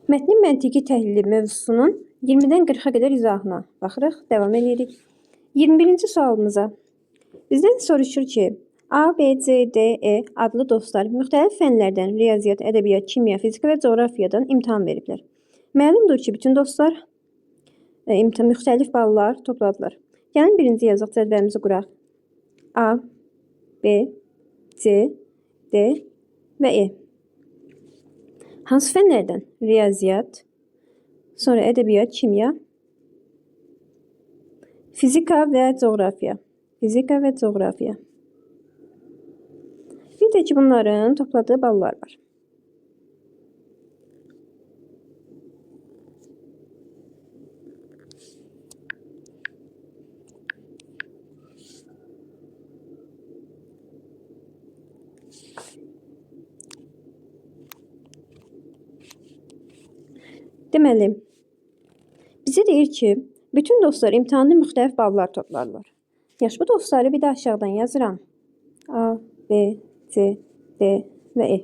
Mətnin məntiqi təhlili mövzusunun 20-dən 40-a qədər izahına baxırıq. Davam edirik. 21-ci sualımıza. Bizdən soruşur ki, A, B, C, D, E adlı dostlar müxtəlif fənlərdən riyaziyyat, ədəbiyyat, kimya, fizika və coğrafiyadan imtahan veriblər. Məlumdur ki, bütün dostlar müxtəlif ballar topladılar. Gəlin birinci yazıq cədvəlimizi quraq. A, B, C, D və E. Hansı fənlərdən? Riyaziyyat, sonra ədəbiyyat, kimya, fizika və coğrafiya. Fizika və coğrafiya. Bir də ki, bunların topladığı ballar var. Deməli, bizə deyir ki, bütün dostlar imtahanda müxtəlif ballar toplarlar. Yaş bu dostları bir də aşağıdan yazıram. A, B, C, D və E.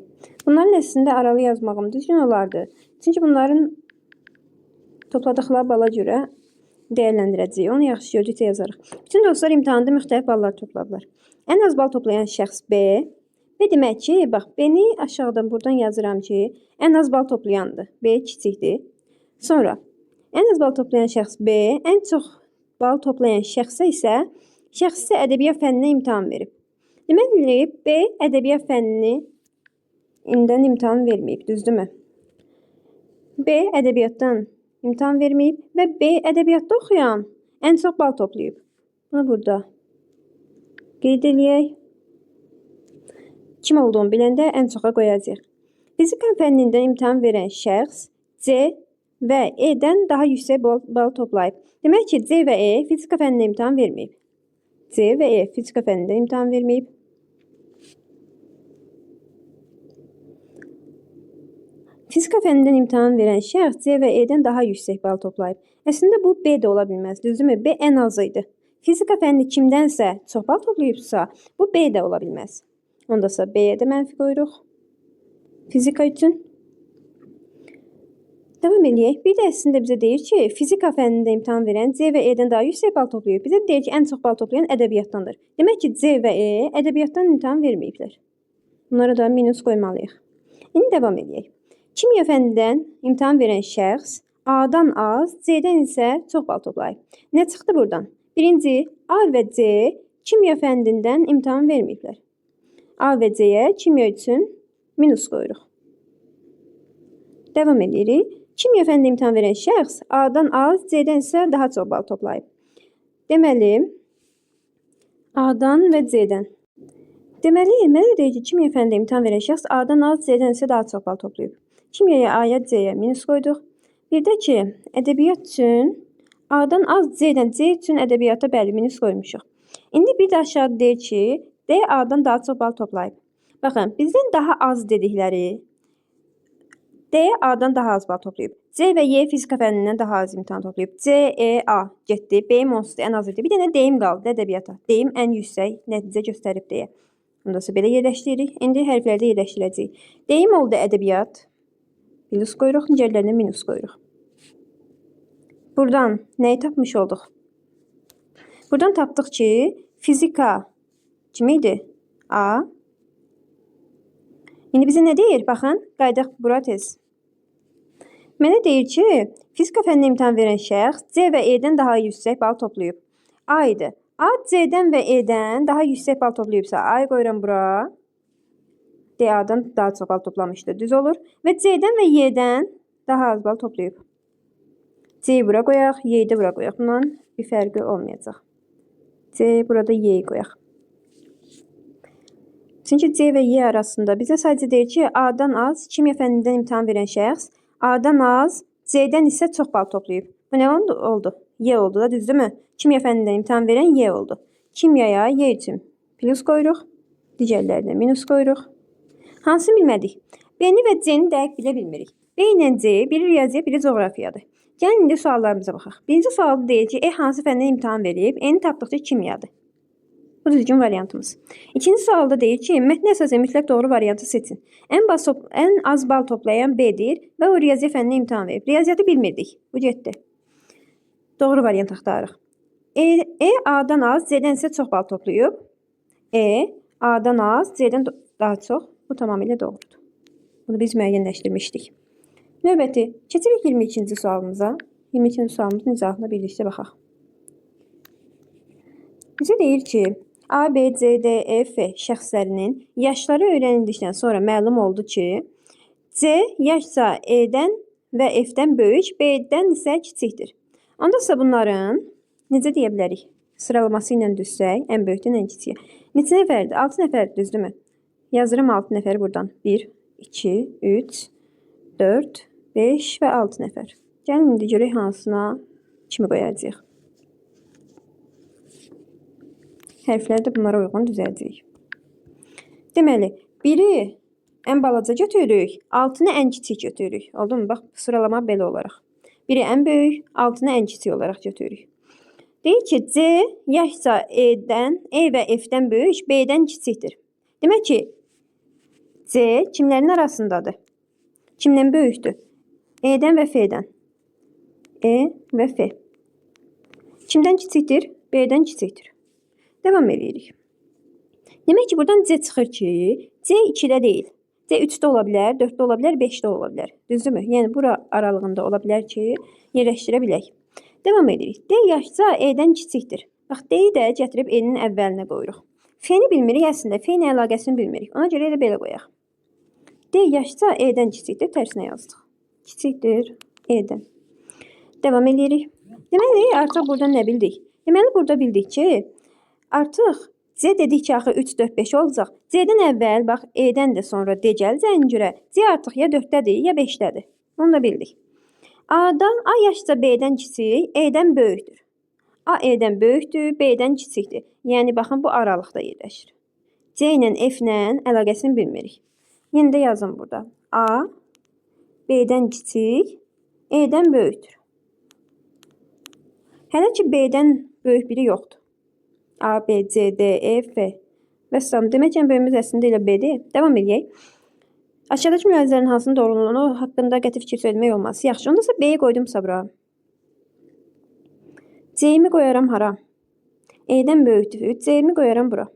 Bunların əslində aralı yazmağım düzgün olardı. Çünki bunların topladıqları bala görə dəyərləndirəcəyik. Onu yaxşı gördükcə yazarıq. Bütün dostlar imtahanda müxtəlif ballar topladılar. Ən az bal toplayan şəxs B. Və demək ki, bax, B-ni aşağıdan buradan yazıram ki, ən az bal toplayandır. B kiçikdir. Sonra, ən az bal toplayan şəxs B, ən çox bal toplayan şəxsə isə ədəbiyyat fənninə imtahan verib. Deməli, B ədəbiyyat fənnindən imtahan verməyib, düzdürmü? B ədəbiyyatdan imtahan verməyib və B ədəbiyyatda oxuyan ən çox bal toplayıb. Bunu burada qeyd eləyək. Kim olduğunu biləndə ən çoxa qoyacaq. Fizika fənnindən imtahan verən şəxs C və E-dən daha yüksək bal toplayıb. Demək ki, C və E fizika fənnində imtahan verməyib. C və E fizika fənnində imtahan verməyib. Fizika fənnindən imtahan verən şəxs C və E-dən daha yüksək bal toplayıb. Əslində bu B də ola bilməz, düzdürmü? B ən azı idi. Fizika fənni kimdənsə çox bal toplayıbsa, bu B də ola bilməz. Ondasa B-yə də mənfi qoyuruq. Fizika üçün. Davam edək. Bir də əslində bizə deyir ki, fizika fənnində imtahan verən C və E-dən daha yüksək bal toplayıb. Bizə deyir ki, ən çox bal toplayan ədəbiyyatdandır. Demək ki, C və E ədəbiyyatdan imtahan verməyiblər. Bunlara da minus qoymalıyıq. İndi davam edək. Kimya fənnindən imtahan verən şəxs A-dan az, C-dən isə çox bal toplayıb. Nə çıxdı buradan? Birinci, A və C kimya fənnindən imtahan verməyiblər. A və C-yə kimya üçün minus qoyuruq. Davam edirik. Kimya fənnində imtahan verən şəxs A-dan az, C-dən isə daha çox bal toplayıb. Deməli, A-dan və C-dən. Deməli, mənə deyir ki, kimya fənnində imtahan verən şəxs A-dan az, C-dən isə daha çox bal toplayıb. Kimyaya A-ya, C-yə minus qoyduq. Bir də ki, ədəbiyyat üçün A-dan az, C-dən, C üçün ədəbiyyata bəli minus qoymuşuq. İndi bir də aşağıda deyir ki, D A-dan daha çox bal toplayıb. Baxın, bizdən daha az dedikləri D A-dan daha az bal toplayıb. C və Y fizika fənnindən daha az imtahan toplayıb. C, E, A getdi. B-im onsuz ən az idi. Bir dənə D-im qaldı ədəbiyyata. D-im ən yüksək nəticə göstərib deyə. Ondasa belə yerləşdiririk. İndi hərflərdə yerləşdirəcəyik. D-im oldu ədəbiyyat. Minus qoyuruq. Nicələrində minus qoyuruq. Buradan nəyi tapmış olduq? Buradan tapdıq ki, fizika kim idi? A. İndi bizə nə deyir? Baxın, qaydaq bura tez. Mənə deyir ki, fizika fənnində imtahan verən şəxs C və E-dən daha yüksək bal toplayıb. A idi. A, C-dən və E-dən daha yüksək bal toplayıbsa, A-yı qoyuram bura. D, A-dan daha çox bal toplamışdı. Düz olur. Və C-dən və Y-dən daha az bal toplayıb. C-yi bura qoyaq, Y-yi də bura qoyaq. Bundan bir fərqi olmayacaq. C, burada Y-yi qoyaq. Çünki C və Y arasında bizə sadəcə deyir ki, A-dan az, kimya fənnindən imtahan verən şəxs A-dan az, C-dən isə çox bal toplayıb. Bu nə oldu? Y oldu da, düzdürmü? Kimya fənnindən imtahan verən Y oldu. Kimyaya Y üçün plus qoyuruq, digərlərinə minus qoyuruq. Hansını bilmədik? B-ni və C-ni dəqiq bilə bilmirik. B ilə C, biri riyaziyyat, biri coğrafiyadır. Gəlin indi suallarımıza baxaq. Birinci sualda deyir ki, E hansı fəndən imtahan verib? E-ni tapdıqca kimyadır. Bu düzgün variantımız. İkinci sualda deyir ki, mətnə əsasən mütləq doğru variantı seçin. Ən az bal toplayan B-dir və o riyaziyyat fənninə imtahan verib. Riyaziyyatı bilmirdik. Bu getdi. Doğru variant axtarırıq. A-dan az, C-dən isə çox bal toplayıb. A-dan az, C-dən daha çox. Bu tamamilə doğrudur. Bunu biz müəyyənləşdirmişdik. Növbəti, keçirik 22-ci sualımıza. 22-ci sualımızın izahına birlikdə baxaq. Bizə deyir ki, A, B, C, D, E, F şəxslərinin yaşları öyrənildikdən sonra məlum oldu ki, C yaşca E-dən və F-dən böyük, B-dən isə kiçikdir. Onda isə bunların necə deyə bilərik? Sıralaması ilə düzsək, ən böyükdən ən kiçiyə. Neçə nəfərdir? 6 nəfər, düzdürmü? Yazıram 6 nəfəri buradan. 1, 2, 3, 4, 5 və 6 nəfər. Gəlin indi görək hansına kimi qoyacağıq. Hərfləri də bunlara uyğun düzəldirik. Deməli, 1-i ən balaca götürürük, 6-nı ən kiçik götürürük. Oldu mu? Bax, sıralama belə olaraq. 1-i ən böyük, 6-nı ən kiçik olaraq götürürük. Deyir ki, C yaşca E-dən, E və F-dən böyük, B-dən kiçikdir. Demək ki, C kimlərin arasındadır? Kimdən böyükdür? E-dən və F-dən. E və F. Kimdən kiçikdir? B-dən kiçikdir. Devam edirik. Demək ki, buradan C çıxır ki, C 2-də deyil. C 3-də ola bilər, 4-də ola bilər, 5-də ola bilər. Düzdürmü? Yəni, bura aralığında ola bilər ki, yerləşdirə bilək. Devam edirik. D yaşca E-dən kiçikdir. Bax, D-yi də gətirib E-nin əvvəlinə qoyuruq. F-ni bilmirik, əslində F-ni əlaqəsini bilmirik. Ona görə elə belə qoyaq. D yaşca E-dən kiçikdir, tərsinə yazdıq. Kiçikdir E-dən. Devam edirik. Deməli, artıq burada nə bildik? Deməli, burada bildik ki, artıq C dedik ki, axı 3, 4, 5 olacaq. C-dən əvvəl, bax, E-dən də sonra D gələcəyinə görə C artıq ya 4-dədir, ya 5-dədir. Bunu da bildik. A-dan, A yaşca B-dən kiçik, E-dən böyükdür. A E-dən böyükdür, B-dən kiçikdir. Yəni, baxın, bu aralıqda yerləşir. C ilə F-lə əlaqəsini bilmirik. Yenə də yazın burada. A, B-dən kiçik, E-dən böyükdür. Hələ ki, B-dən böyük biri yoxdur. A, B, C, D, E, F və s. Demək ki, böyümüz əslində ilə B-dir. Devam edək. Aşağıdakı mülahizələrin hansının doğruluğunu haqqında qəti fikir söyləmək olmaz. Yaxşı, onda isə B-yi qoydumsa bura. C-mi qoyaram hara? E-dən böyükdür. C-mi qoyaram bura.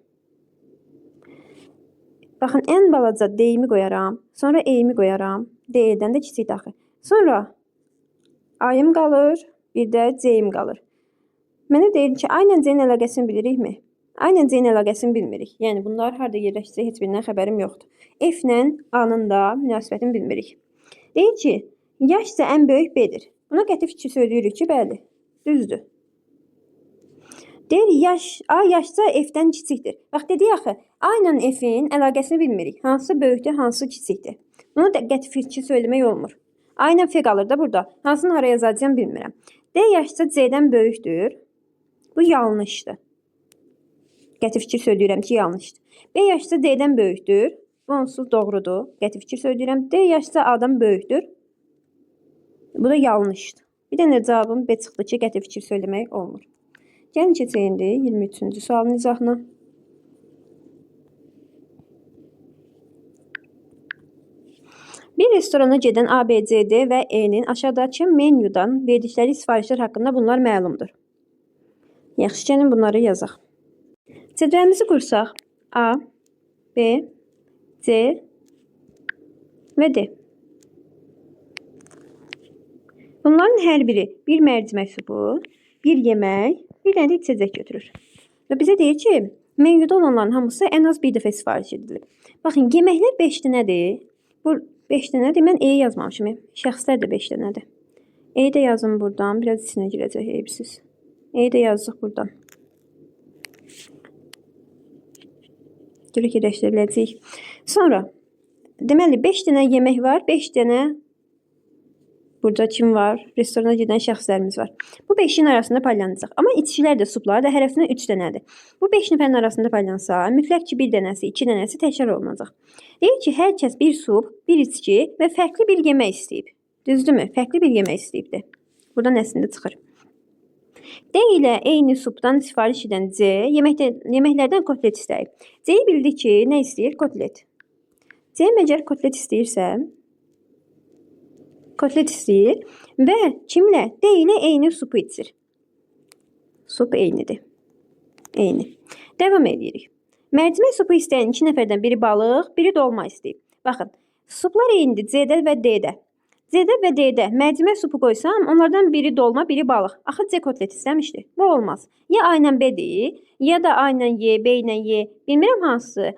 Baxın, ən balaca D-mi qoyaram. Sonra E-mi qoyaram. D-dən də kiçik daxil. Sonra A-yım qalır. Bir də C-yim qalır. Mənə deyir ki, A ilə C-nin əlaqəsini bilirikmi? A ilə C-nin əlaqəsini bilmirik. Yəni, bunlar harada yerləşəcək heç birindən xəbərim yoxdur. F ilə A-nın da münasibətini bilmirik. Deyir ki, yaşca ən böyük B-dir. Buna qəti fikir söyləyirik ki, bəli, düzdür. Deyir, A yaşca F-dən kiçikdir. Bax, dedik axı, A ilə F-in əlaqəsini bilmirik. Hansı böyükdür, hansı kiçikdir. Buna qəti fikir söyləmək olmur. A ilə F qalır da burada. Hansını hara yazacağım bilmirəm. D yaşca C-dən böyükdür. Bu yanlışdır. Qəti fikir söyləyirəm ki, yanlışdır. B yaşca D-dən böyükdür. Bu onsuz doğrudur. Qəti fikir söyləyirəm. D yaşca A-dan böyükdür. Bu da yanlışdır. Bir dənə cavabım B çıxdı ki, qəti fikir söyləmək olmur. Gəlin keçək indi 23-cü sualın izahına. Bir restorana gedən A, B, C, D və E-nin aşağıdakı menyudan verdikləri sifarişlər haqqında bunlar məlumdur. Yaxşı, gəlin bunları yazaq. Cədvəlimizi qursaq. A, B, C və D. Bunların hər biri bir mərcimək supu, bir yemək, bir dənə də içəcək götürür. Və bizə deyir ki, menyuda olanların hamısı ən az bir dəfə sifariş edilib. Baxın, yeməklər 5 dənədir. Bu 5 dənədir. Mən E yazmamışım. Şəxslər də 5 dənədir. E də yazın buradan. Biraz içinə girəcək eyibsiz. E də yazdıq buradan. Görək yerləşdirə biləcəyik. Sonra, deməli 5 dənə yemək var, 5 dənə burada kim var? Restorana gedən şəxslərimiz var. Bu 5-in arasında paylanacaq. Amma içkilər də, suplar da hərəsinə 3 dənədir. Bu 5 nəfərin arasında paylansa, mütləq ki, 1 dənəsi, 2 dənəsi təkrar olunacaq. Deyir ki, hər kəs bir sup, bir içki və fərqli bir yemək istəyib. Düzdürmü? Fərqli bir yemək istəyibdir. Buradan əslində çıxır. D ilə eyni supdan sifariş edən C yeməklərdən kotlet istəyir. C bildi ki, nə istəyir? Kotlet. C məgər kotlet istəyirsə, kotlet istəyir və kimlə? D ilə eyni supu içir. Sup eynidir. Eyni. Davam edirik. Mərcimək supu istəyən 2 nəfərdən biri balıq, biri dolma istəyir. Baxın, suplar eynidir C-də və D-də. C-də və D-də mərcimək supu qoysam, onlardan biri dolma, biri balıq. Axı C kotlet istəmişdi. Bu olmaz. Ya A ilə B-dir, ya da A ilə Y, B ilə Y. Bilmirəm hansı.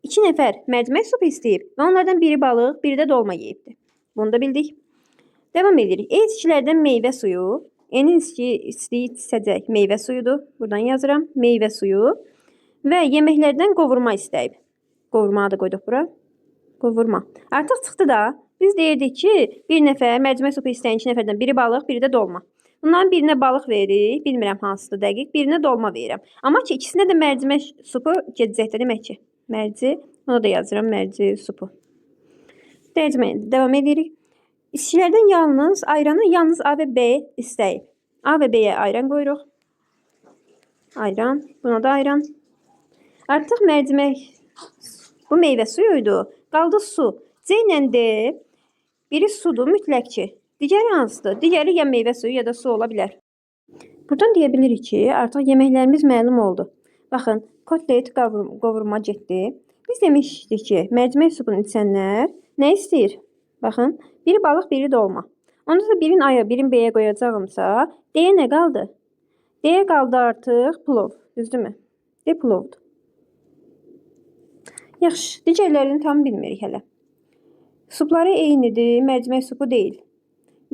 2 nəfər mərcimək supu istəyib və onlardan biri balıq, biri də dolma yeyibdir. Bunu da bildik. Devam edirik. E içkilərdən meyvə suyu. E'nin istəyi içəcək meyvə suyudur. Buradan yazıram. Meyvə suyu. Və yeməklərdən qovurma istəyib. Qovurmanı da qoyduq bura. Qovurma. Artıq çıxdı da. Biz deyirdik ki, bir nəfər mərcimək supu istəyən 2 nəfərdən biri balıq, biri də dolma. Bunların birinə balıq veririk. Bilmirəm hansıdır dəqiq. Birinə dolma verirəm. Amma ki, ikisinə də mərcimək supu gedəcəkdir demək ki. Mərci. Onu da yazıram. Mərci supu. Devam edirik. İçkilərdən ayranı yalnız A və B istəyib. A və B-yə ayran qoyuruq. Ayran. Buna da ayran. Artıq mərcimək bu meyvə suyuydu. Qaldı su. C ilə D. Biri sudur mütləqçi. Digəri hansıdır? Digəri ya meyvə suyu ya da su ola bilər. Buradan deyə bilirik ki, artıq yeməklərimiz məlum oldu. Baxın, kotlet qovurma getdi. Biz demişdik ki, mərcimək supunu içənlər nə istəyir? Baxın, biri balıq, biri dolma. Onda da birin A-ya, birin B-yə qoyacağımsa, D-yə nə qaldı? D-yə qaldı artıq plov. Düzdürmü? D plovdur. Yaxşı, digərlərini tam bilmirik hələ. Supları eynidir, mərcimək supu deyil.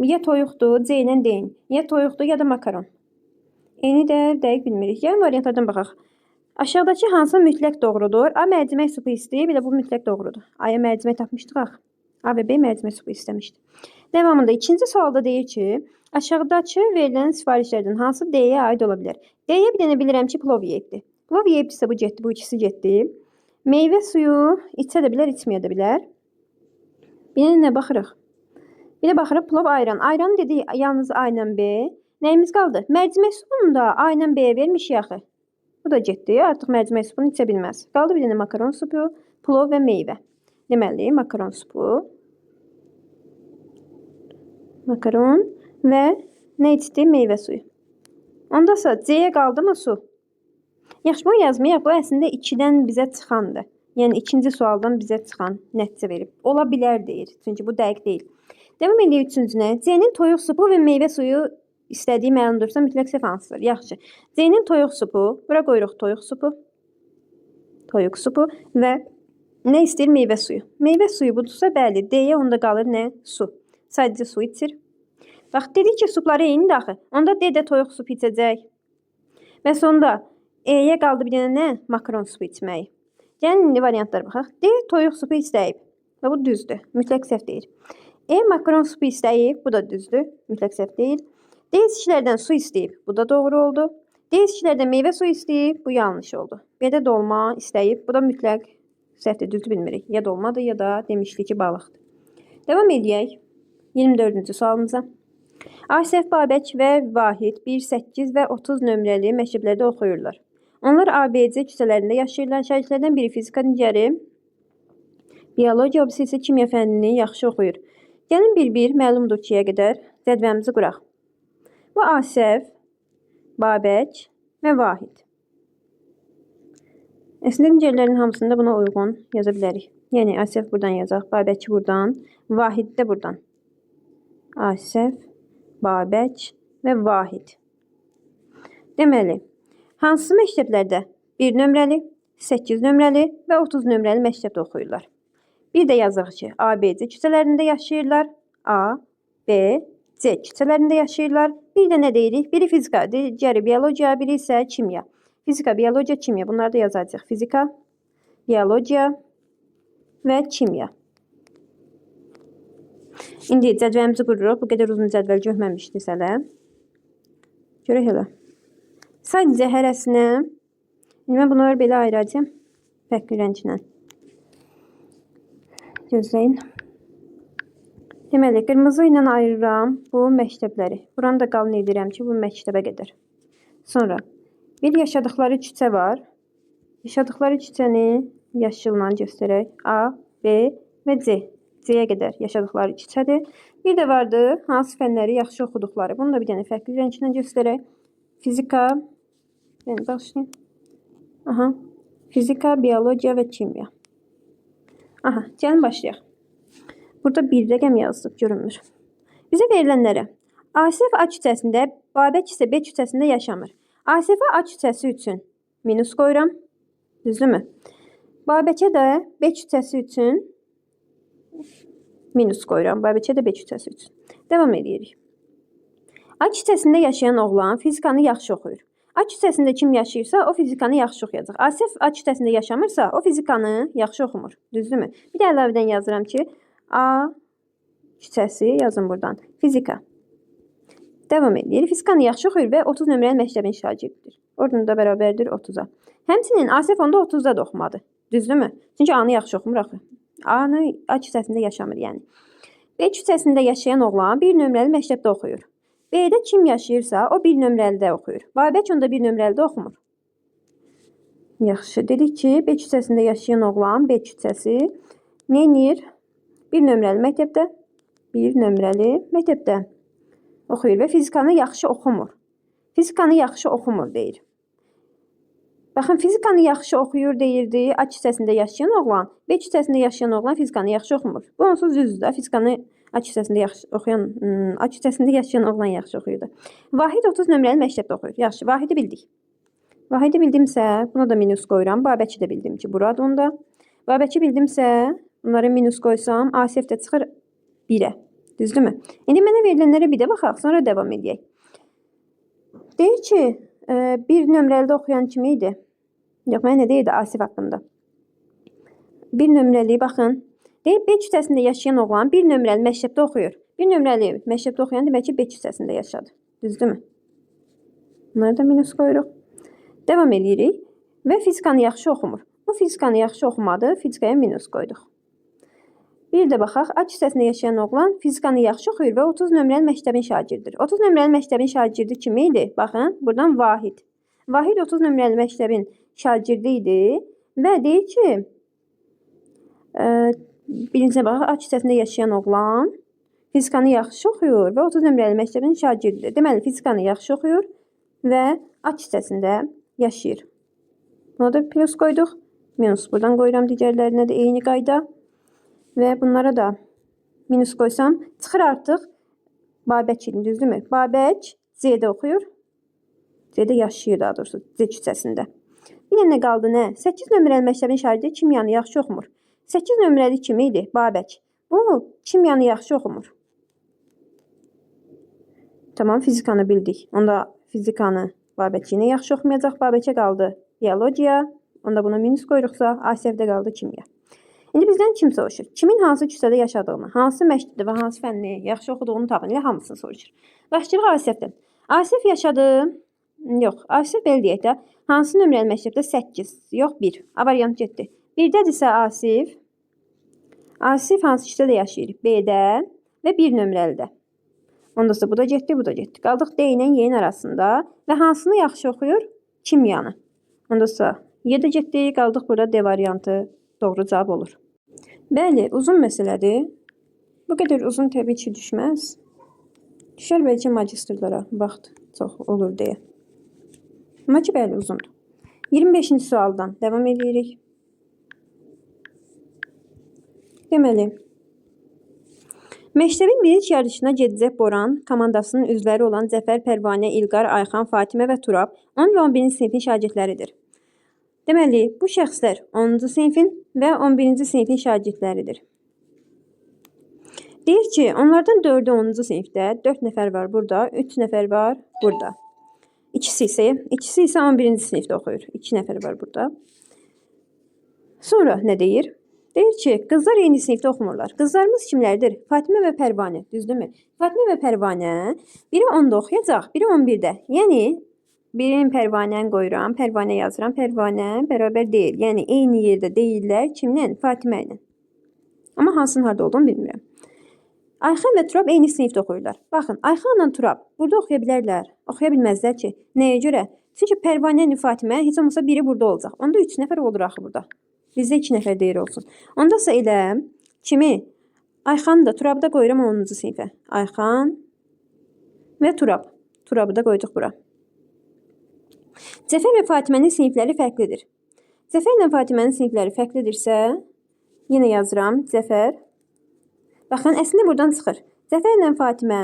Ya toyuqdur, C ilə deyin. Ya toyuqdur, ya da makaron. Eyni də dəqiq bilmirik. Yəni variantlardan baxaq. Aşağıdakı hansı mütləq doğrudur? A mərcimək supu istəyir, bir də bu mütləq doğrudur. A-ya mərcimək tapmışdıq axı. A və B mərcimək supu istəmişdi. Devamında ikinci sualda deyir ki, aşağıdakı verilən sifarişlərdən hansı D-yə aid ola bilər? D-yə bir dənə bilirəm ki, plov yeyibdir. Plov yeyibdirsə bu getdi, bu ikisi getdi. Meyvə suyu içə də bilər, içməyə də bilər. Bir nə baxırıq? Bir də baxırıq plov ayran. Ayran dedik yalnız A ilə B. Nəyimiz qaldı? Mərcimək supunu da A ilə B-yə vermişik axı. Bu da getdi. Artıq mərcimək supunu içə bilməz. Qaldı bir dənə makaron supu, plov və meyvə. Deməli, makaron supu. Makaron və nə içdi? Meyvə suyu. Ondasa C-yə qaldı mı su? Yaxşı, bunu yazmayaq. Bu əslində 2-dən bizə çıxandır. Yəni ikinci sualdan bizə çıxan nəticə verib. Ola bilər deyir. Çünki bu dəqiq deyil. Devam edirik üçüncünə. C-nin toyuq supu və meyvə suyu istədiyi məlumdursa mütləq səhv hansıdır? Yaxşı. C-nin toyuq supu. Bura qoyuruq toyuq supu. Toyuq supu və nə istəyir? Meyvə suyu. Meyvə suyu budursa, bəli. D-yə onda qalır nə? Su. Sadəcə su içir. Bax, dedik ki, supları eynidir axı. Onda D də toyuq supu içəcək. Və sonda E-yə qaldı bir dənə nə? Makaron supu içməyi. Gəlin indi variantlara baxaq. D toyuq supu istəyib. Və bu düzdür. Mütləq səhv deyil. E makaron supu istəyib. Bu da düzdür. Mütləq səhv deyil. D içkilərdən su istəyib. Bu da doğru oldu. D içkilərdən meyvə suyu istəyib. Bu yanlış oldu. B də dolma istəyib. Bu da mütləq səhvdir. Düzdür bilmirik. Ya dolmadır ya da demişdik ki balıqdır. Devam edək 24-cü sualımıza. Asəf, Babək və Vahid 1, 8 və 30 nömrəli məktəblərdə oxuyurlar. Onlar ABC küçələrində yaşayırlar. Şagirdlərdən biri fizika, digəri biologiya, o birisi isə kimya fənnini yaxşı oxuyur. Gəlin bir-bir məlumdur kiyə qədər cədvəlimizi quraq. Bu Asəf, Babək və Vahid. Əslində digərlərinin hamısında buna uyğun yaza bilərik. Yəni Asəf buradan yazaq, Babəki buradan, Vahid də buradan. Asəf, Babək və Vahid. Deməli, hansı məktəblərdə 1 nömrəli, 8 nömrəli və 30 nömrəli məktəbdə oxuyurlar? Bir də yazaq ki, ABC küçələrində yaşayırlar. A, B, C küçələrində yaşayırlar. Bir də nə deyirik? Biri fizika, digəri biologiya, biri isə kimya. Fizika, biologiya, kimya. Bunları da yazacağıq. Fizika, biologiya və kimya. İndi cədvəlimizi qururuq. Bu qədər uzun cədvəl görməmişdik hələ. Görək elə. Sadəcə hərəsinə mən bunları belə ayıracağım. Fərqli rənglə. Gözləyin. Deməli, qırmızı ilə ayırıram bu məktəbləri. Buranı da qalın edirəm ki, bu məktəbə qədər. Sonra bir yaşadıkları küçə var. Yaşadıkları küçəni yaşılla göstərək. A, B və C. C-yə qədər yaşadıkları küçədir. Bir də vardı hansı fənləri yaxşı oxuduqları. Bunu da bir dənə fərqli rənglə göstərək. Fizika, yəni başlayayım. Aha, fizika, biologiya və kimya. Aha, gəlin başlayaq. Burada bir rəqəm yazılıb, görünmür. Bizə verilənlərə ASF A küçəsində, Babək isə B küçəsində yaşamır. ASF A küçəsi üçün minus qoyuram. Düzdürmü? Babəkə də B küçəsi üçün minus qoyuram. Babəkə də B küçəsi üçün. Devam edirik. A küçəsində yaşayan oğlan fizikanı yaxşı oxuyur. A küçəsində kim yaşayırsa, o fizikanı yaxşı oxuyacaq. ASF A küçəsində yaşamırsa, o fizikanı yaxşı oxumur. Düzdürmü? Bir də əlavədən yazıram ki, A küçəsi yazın buradan. Fizika. Devam edirik. Fizikanı yaxşı oxuyur və 30 nömrəli məktəbin şagirdidir. Oradan da bərabərdir 30-a. Həmçinin ASF onda 30-da da oxumadı. Düzdürmü? Çünki A-nı yaxşı oxumur axı. A-nı A küçəsində yaşamır yəni. B küçəsində yaşayan oğlan bir nömrəli məktəbdə oxuyur. B-də kim yaşayırsa, o bir nömrəlidə oxuyur. Babək onda bir nömrəlidə oxumur. Yaxşı. Dedik ki, B küçəsində yaşayan oğlan B küçəsi neyinir? Bir nömrəli məktəbdə. Bir nömrəli məktəbdə oxuyur və fizikanı yaxşı oxumur. Fizikanı yaxşı oxumur deyir. Baxın, fizikanı yaxşı oxuyur deyirdi. A küçəsində yaşayan oğlan, B küçəsində yaşayan oğlan fizikanı yaxşı oxumur. Bu onsuz düzdür da. Fizikanı A küçəsində A küçəsində yaşayan oğlan yaxşı oxuyurdu. Vahid 30 nömrəli məktəbdə oxuyur. Yaxşı, Vahidi bildik. Vahidi bildimsə, buna da minus qoyuram. Babəki də bildim ki, burada onda. Babəki bildimsə, bunları minus qoysam, ASF də çıxır 1-ə. Düzdürmü? İndi mənə verilənlərə bir də baxaq, sonra devam edək. Deyir ki, bir nömrəlidə oxuyan kimi idi? Yox, mənə nə deyirdi ASF haqqında? Bir nömrəli, baxın. Deyir, B küçəsində yaşayan oğlan bir nömrəli məktəbdə oxuyur. Bir nömrəli məktəbdə oxuyan demək ki, B küçəsində yaşadı. Düzdürmü? Bunları da minus qoyuruq. Devam edirik. Və fizikanı yaxşı oxumur. Bu fizikanı yaxşı oxumadı, fizikaya minus qoyduq. Bir də baxaq, A küçəsində yaşayan oğlan fizikanı yaxşı oxuyur və 30 nömrəli məktəbin şagirdidir. 30 nömrəli məktəbin şagirdi kimi idi? Baxın, buradan Vahid. Vahid 30 nömrəli məktəbin şagirdi idi və deyir ki, birincinə baxaq, A küçəsində yaşayan oğlan fizikanı yaxşı oxuyur və 30 nömrəli məktəbin şagirdidir. Deməli, fizikanı yaxşı oxuyur və A küçəsində yaşayır. Buna da plus qoyduq. Minus buradan qoyuram, digərlərinə də eyni qayda. Və bunlara da minus qoysam, çıxır artıq Babək idi, düzdürmü? Babək C-də oxuyur. C-də yaşayır daha doğrusu, C küçəsində. Bir nə qaldı nə? 8 nömrəli məktəbin şagirdi kimyanı yaxşı oxumur. 8 nömrəli kim idi? Babək. Bu kimyanı yaxşı oxumur. Tamam, fizikanı bildik. Onda fizikanı Babək yine yaxşı oxumayacaq. Babəkə qaldı biologiya. Onda buna minus qoyuruqsa, ASF-də qaldı kimya. İndi bizdən kim soruşur? Kimin hansı küçədə yaşadığını, hansı məktəbdə və hansı fənni yaxşı oxuduğunu tapın. Elə hamısını soruşur. Başlayırıq ASF-dən. ASF yaşadı. Yox, ASF belə deyək də. Hansı nömrəli məktəbdə 8? Yox, 1. A variant getdi. 1-dədirsə ASF. ASF hansı küçədə yaşayır? B-də və 1 nömrəlidə. Ondasa bu da getdi, bu da getdi. Qaldıq D ilə Y-nin arasında və hansını yaxşı oxuyur? Kimyanı. Ondasa Y də getdi, qaldıq burada D variantı doğru cavab olur. Bəli, uzun məsələdir. Bu qədər uzun təbii ki düşməz. Düşər bəlkə magistrlara vaxt çox olur deyə. Amma ki bəli uzundur. 25-ci sualdan devam edirik. Deməli, məktəbin birinci yarışına gedəcək Boran komandasının üzvləri olan Cəfər, Pərvanə, İlqar, Ayxan, Fatimə və Turab 10 və 11-ci sinifin şagirdləridir. Deməli, bu şəxslər 10-cu sinifin və 11-ci sinifin şagirdləridir. Deyir ki, onlardan 4-ü 10-cu sinifdə, 4 nəfər var burada, 3 nəfər var burada. İkisi isə 11-ci sinifdə oxuyur. 2 nəfər var burada. Sonra nə deyir? Deyir ki, qızlar eyni sinifdə oxumurlar. Qızlarımız kimlərdir? Fatimə və Pərvanə, düzdürmü? Fatimə və Pərvanə biri 10-da oxuyacaq, biri 11-də. Yəni, birini Pərvanəni qoyuram, Pərvanə yazıram. Pərvanə bərabər deyil. Yəni, eyni yerdə deyirlər. Kimlə? Fatimə ilə. Amma hansının harda olduğunu bilmirəm. Ayxan və Turab eyni sinifdə oxuyurlar. Baxın, Ayxanla Turab burada oxuya bilərlər. Oxuya bilməzlər ki. Nəyə görə? Çünki Pərvanə ilə Fatimə heç olmasa biri burada olacaq. Onda 3 nəfər olur axı burada. Bizdə 2 nəfər deyir olsun. Ondasa elə kimi Ayxanı da Turabı da qoyuram 10-cu sinifə. Ayxan və Turab. Turabı da qoyduq bura. Cəfər və Fatimənin sinifləri fərqlidir. Cəfər ilə Fatimənin sinifləri fərqlidirsə, yenə yazıram Cəfər. Baxın, əslində buradan çıxır. Cəfər ilə Fatimə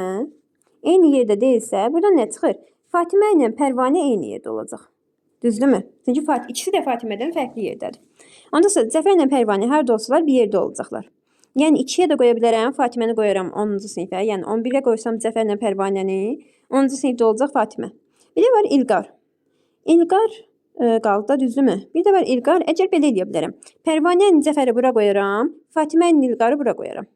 eyni yerdə deyilsə, buradan nə çıxır? Fatimə ilə Pərvanə eyni yerdə olacaq. Düzdürmü? Çünki ikisi də Fatimədən fərqli yerdədir. Ondasa Cəfər ilə Pərvanə harda olsalar bir yerdə olacaqlar. Yəni 2-yə də qoya bilərəm, Fatiməni qoyaram 10-cu sinifə. Yəni 11-ə qoysam Cəfər ilə Pərvanəni, 10-cu sinifdə olacaq Fatimə. Bir də var İlqar. İlqar qaldı da, düzdürmü? Bir də var İlqar. Əgər belə eləyə bilərəm. Pərvanə ilə Cəfəri bura qoyaram, Fatimə ilə İlqarı bura qoyaram.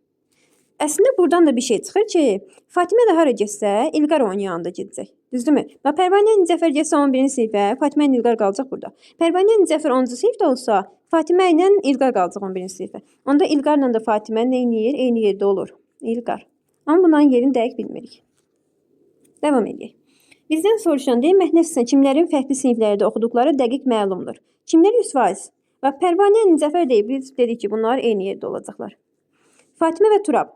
Əslində buradan da bir şey çıxır ki, Fatimə də hara getsə, İlqar onun yanında gedəcək. Düzdürmü? Və Pərvanə ilə Cəfər getsə 11-ci sinifə, Fatimə ilə İlqar qalacaq burada. Pərvanə ilə Cəfər 10-cu sinifdə olsa, Fatimə ilə İlqar qalacaq 11-ci sinifə. Onda İlqarla da Fatimə neyniyir? Eyni yerdə olur. İlqar. Amma bunların yerini dəqiq bilmirik. Davam edək. Bizdən soruşan deyil, məhnəfsən kimlərin fərqli siniflərdə oxuduqları dəqiq məlumdur. Kimlər 100%? Və Pərvanə ilə Cəfər deyib, biz dedik ki, bunlar eyni yerdə olacaqlar. Fatimə və Turab.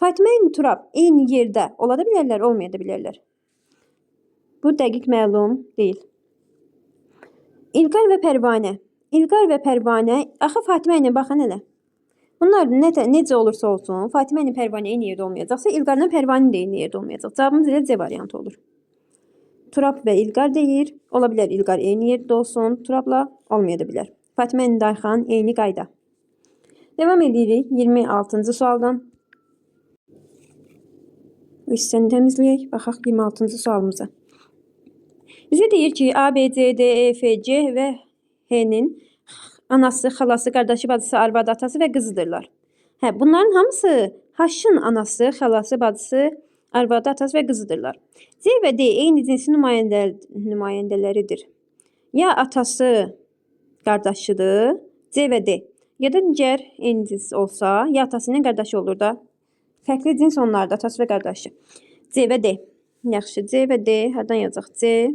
Fatimə ilə Turab eyni yerdə ola da bilərlər, olmaya da bilərlər. Bu dəqiq məlum deyil. İlqar və Pərvanə. İlqar və Pərvanə, axı Fatimə ilə baxın elə. Bunlar necə olursa olsun, Fatimə ilə Pərvanə eyni yerdə olmayacaqsa, İlqarla Pərvanə də eyni yerdə olmayacaq. Cavabımız elə C variantı olur. Turab və İlqar deyir. Ola bilər İlqar eyni yerdə olsun, Turabla olmaya da bilər. Fatimə ilə Ayxan eyni qayda. Devam edirik 26-cı sualdan. Bu hissəni təmizləyək. Baxaq 26-cı sualımıza. Bizə deyir ki, A, B, C, D, E, F, C və H-nin anası, xalası, qardaşı, bacısı, arvadı, atası və qızıdırlar. Bunların hamısı H-ın anası, xalası, bacısı, arvadı, atası və qızıdırlar. C və D eyni cinsin nümayəndələridir. Ya atası qardaşıdır, C və D. Ya da digər eyni cins olsa, ya atası ilə qardaşı olur da. Fərqli cins onlarda, atası və qardaşı. C və D. Yaxşı, C və D. Hardan yazacaq? C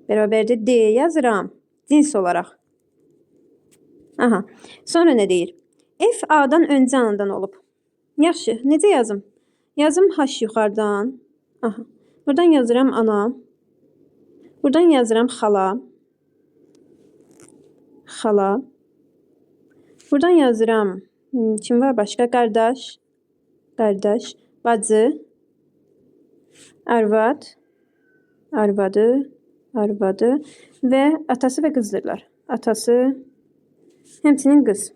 bərabərdir D yazıram. Cins olaraq. Aha. Sonra nə deyir? F A-dan öncə anadan olub. Yaxşı, necə yazım? Yazım H yuxarıdan. Aha. Buradan yazıram ana. Buradan yazıram xala. Xala. Buradan yazıram. Kim var başqa? Qardaş. Qardaş. Bacı. Arvad. Arvadı. Arvadı. Və atası və qızdırlar. Atası. Həmçinin qız.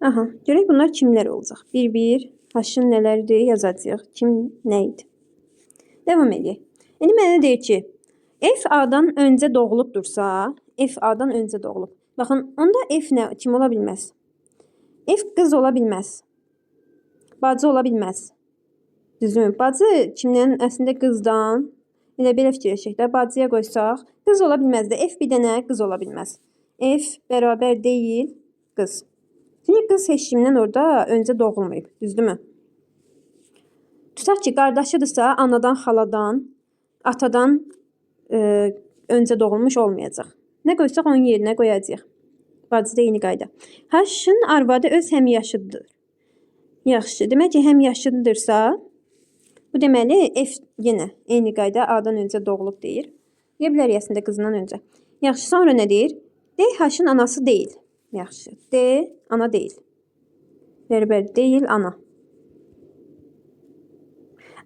Aha. Görək bunlar kimlər olacaq? Bir-bir. H-ın nələrdir yazacağıq. Kim nə idi? Devam edək. İndi mənə deyir ki, F A-dan öncə doğulubdursa, F A-dan öncə doğulub. Baxın, onda F nə? Kim ola bilməz? F qız ola bilməz. Bacı ola bilməz. Düzdürmü? Bacı kimdən? Əslində qızdan. Elə belə fikirləşək də, bacıya qoysaq, qız ola bilməz də. F bir dənə qız ola bilməz. F bərabər deyil qız. Çünki qız heç kimdən orada öncə doğulmayıb. Düzdürmü? Tutaq ki, qardaşıdırsa, anadan, xaladan, atadan öncə doğulmuş olmayacaq. Nə qoysaq onun yerinə qoyacaq. Bacı da eyni qayda. H-ın arvadı öz həmyaşıdıdır. Yaxşı. Demək ki, həmyaşıdırsa, bu deməli F yenə eyni qayda A-dan öncə doğulub deyir. Deyə bilər əslində qızından öncə. Yaxşı. Sonra nə deyir? D H-ın anası deyil. Yaxşı. D ana deyil. Bərabər deyil ana.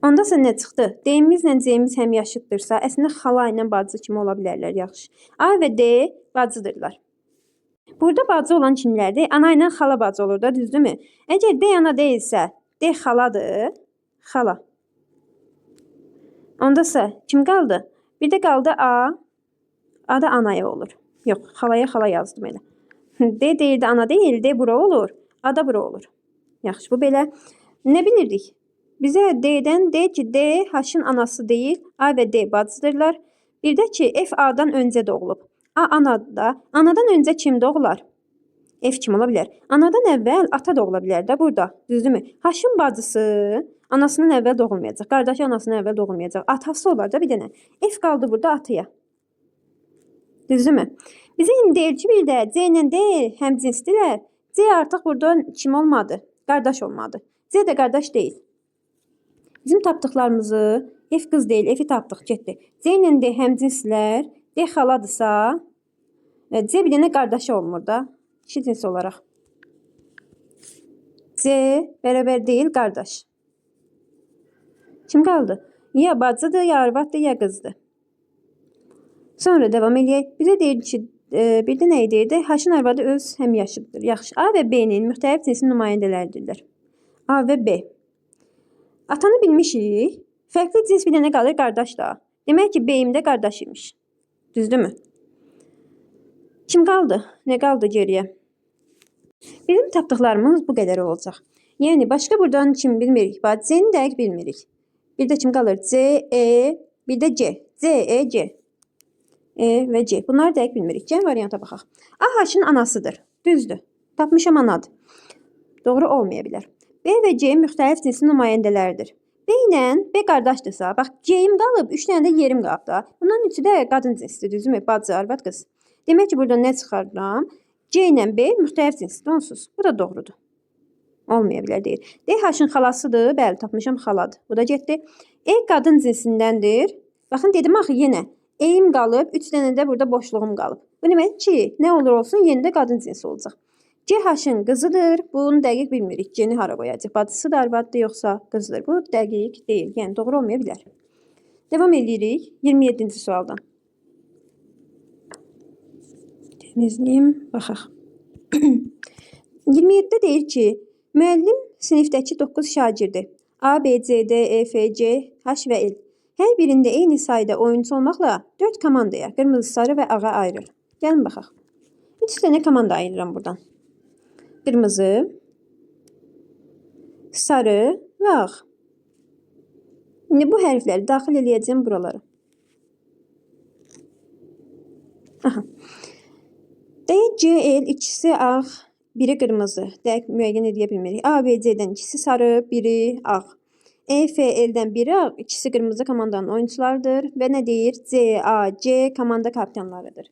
Ondasa nə çıxdı? D-imizlə C-imiz həmyaşıddırsa, əslində xala ilə bacı kimi ola bilərlər. Yaxşı. A və D bacıdırlar. Burada bacı olan kimlərdir? Ana ilə xala bacı olur da, düzdürmü? Əgər D ana deyilsə, D xaladır. Xala. Ondasa kim qaldı? Bir də qaldı A. A da anaya olur. Yox, xalaya xala yazdım elə. D deyildi, ana deyil. D bura olur. A da bura olur. Yaxşı, bu belə. Nə bilirdik? Bizə D'dən deyir ki, D H-ın anası deyil. A və D bacıdırlar. Bir də ki, F A-dan öncə doğulub. A anada. Anadan öncə kim doğular? F kim ola bilər? Anadan əvvəl ata da ola bilər də burada. Düzdürmü? H-ın bacısı anasından əvvəl doğulmayacaq. Qardaşı anasından əvvəl doğulmayacaq. Atası olar da bir dənə. F qaldı burada atıya. Düzdürmü? Bizə indi deyir ki, bir də C ilə D həmcinsdirlər. C artıq burada kim olmadı? Qardaş olmadı. C də qardaş deyil. Bizim tapdıqlarımızı F qız deyil, F-i tapdıq, getdi. C ilə D həmcinslər, D xaladırsa, C bir dənə qardaşı olmur da, kişi cins olaraq. C bərabər deyil, qardaş. Kim qaldı? Ya bacıdır, ya arvaddır, ya qızdır. Sonra devam edək. Bizə deyir ki, bir də nə deyirdi? H-ın arvadı öz həmyaşıdıdır. Yaxşı. A və B-nin müxtəlif cinsin nümayəndələridirlər. A və B. Atanı bilmişik. Fərqli cins bir dənə qalır, qardaş da. Demək ki, B-im də qardaş imiş. Düzdürmü? Kim qaldı? Nə qaldı geriyə? Bizim tapdıqlarımız bu qədər olacaq. Yəni, başqa buradan kim bilmirik? Bax, C-ni dəqiq bilmirik. Bir də kim qalır? C, E, bir də C. C, E, C. E və C. Bunları dəqiq bilmirik. C varianta baxaq. A H-ın anasıdır. Düzdür. Tapmışam anadır. Doğru olmaya bilər. B və C müxtəlif cinsin nümayəndələridir. B ilə B qardaşdırsa, bax C-im qalıb, 3 dənə də yerim qalıb da. Bunların üçü də qadın cinsidir, düzdürmü? Bacı, arvad, qız. Demək ki, burada nə çıxarıram? C ilə B müxtəlif cinsdir, onsuz. Bu da doğrudur. Olmaya bilər deyir. D H-ın xalasıdır. Bəli, tapmışam xaladır. Bu da getdi. E qadın cinsindəndir. Baxın, dedim axı yenə. E-im qalıb, 3 dənə də burada boşluğum qalıb. Bu demək ki, nə olur olsun, yenə də qadın cinsi olacaq. C H-ın qızıdır. Bunu dəqiq bilmirik. C-ni hara qoyacaq? Bacısı da arvaddır, yoxsa qızdır. Bu dəqiq deyil. Yəni, doğru olmaya bilər. Devam edirik 27-ci sualdan. Temizləyim, baxaq. 27-də deyir ki, müəllim sinifdəki 9 şagirdi. A, B, C, D, E, F, C, H və L. Hər birində eyni sayda oyuncu olmaqla 4 komandaya, qırmızı, sarı və ağa ayırır. Gəlin baxaq. 3 dənə komanda ayırıram buradan. Qırmızı, sarı və ağ. İndi bu hərfləri daxil eləyəcəm buralara. Aha. D, C, L ikisi ağ, biri qırmızı. Dəqiq müəyyən edə bilmirik. A, B, C-dən ikisi sarı, biri ağ. E, F, L-dən biri ağ, ikisi qırmızı komandanın oyuncularıdır. Və nə deyir? C, A, C komanda kapitanlarıdır.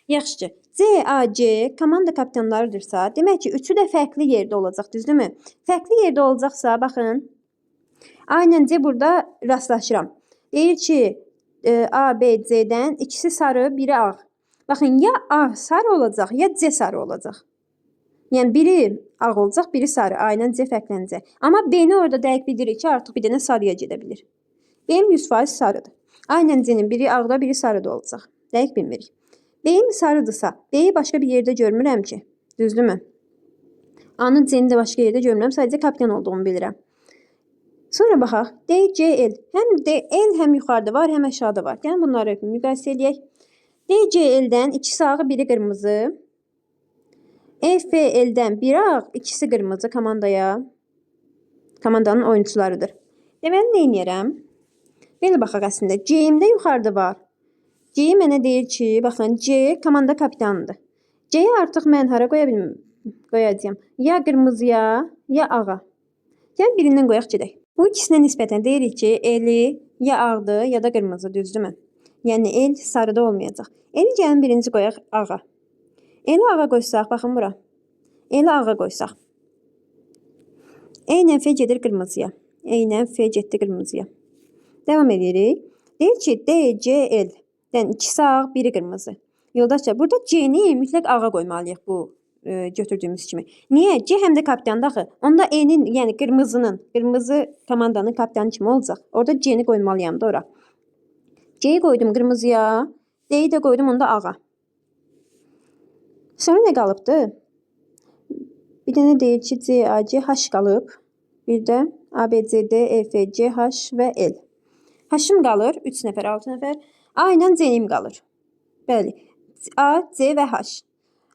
Yaxşı. C, A, C komanda kapitanlarıdırsa, demək ki, üçü də fərqli yerdə olacaq, düzdürmü? Fərqli yerdə olacaqsa, baxın. A ilə C burada rastlaşıram. Deyir ki, A, B, C-dən ikisi sarı, biri ağ. Baxın, ya A sarı olacaq, ya C sarı olacaq. Yəni, biri ağ olacaq, biri sarı. A ilə C fərqlənəcək. Amma B-ni orada dəqiq bilirik ki, artıq bir dənə sarıya gedə bilir. B-im 100% sarıdır. A ilə C-nin biri ağda, biri sarıda olacaq. Dəqiq bilmirik. B-im sarıdırsa, B-yi başqa bir yerdə görmürəm ki. Düzdürmü? A-nın C-ni də başqa yerdə görmürəm. Sadəcə kapitan olduğumu bilirəm. Sonra baxaq. D, C, L. Həm D, L həm yuxarıda var, həm aşağıda var. Yəni, bunları müqayisə edək. D, C, L-dən ikisi ağ, biri qırmızı. E, F, L-dən biri ağ, ikisi qırmızı komandanın oyuncularıdır. Deməli, nə edərəm? Belə baxaq əslində. C-imdə yuxarıda var. C mənə deyir ki, baxın, C komanda kapitanıdır. C-yi artıq mən hara qoyacağım? Ya qırmızıya, ya ağa. Yəni, birindən qoyaq gedək. Bu ikisinə nisbətən deyirik ki, L-i ya ağdır, ya da qırmızı, düzdürmü? Yəni, L sarıda olmayacaq. L-i gəlin birinci qoyaq ağa. L-i ağa qoysaq, baxın bura. L-i ağa qoysaq. E ilə F gedir qırmızıya. E ilə F getdi qırmızıya. Devam edirik. Deyir ki, D, C, L. Yəni, ikisi ağ, biri qırmızı. Yoldaşlar, burada C-ni mütləq ağa qoymalıyıq bu götürdüyümüz kimi. Niyə? C həm də kapitandır axı. Onda E-nin, yəni qırmızı komandanın kapitanı kimi olacaq. Orada C-ni qoymalıyam da ora. C-yi qoydum qırmızıya, D-yi də qoydum onda ağa. Sonra nə qalıbdı? Bir dənə deyir ki, C, A, C, H qalıb. Bir də A, B, C, D, E, F, C, H və L. H-ım qalır, 3 nəfər, 6 nəfər. A ilə C-nim qalır. Bəli. A, C və H.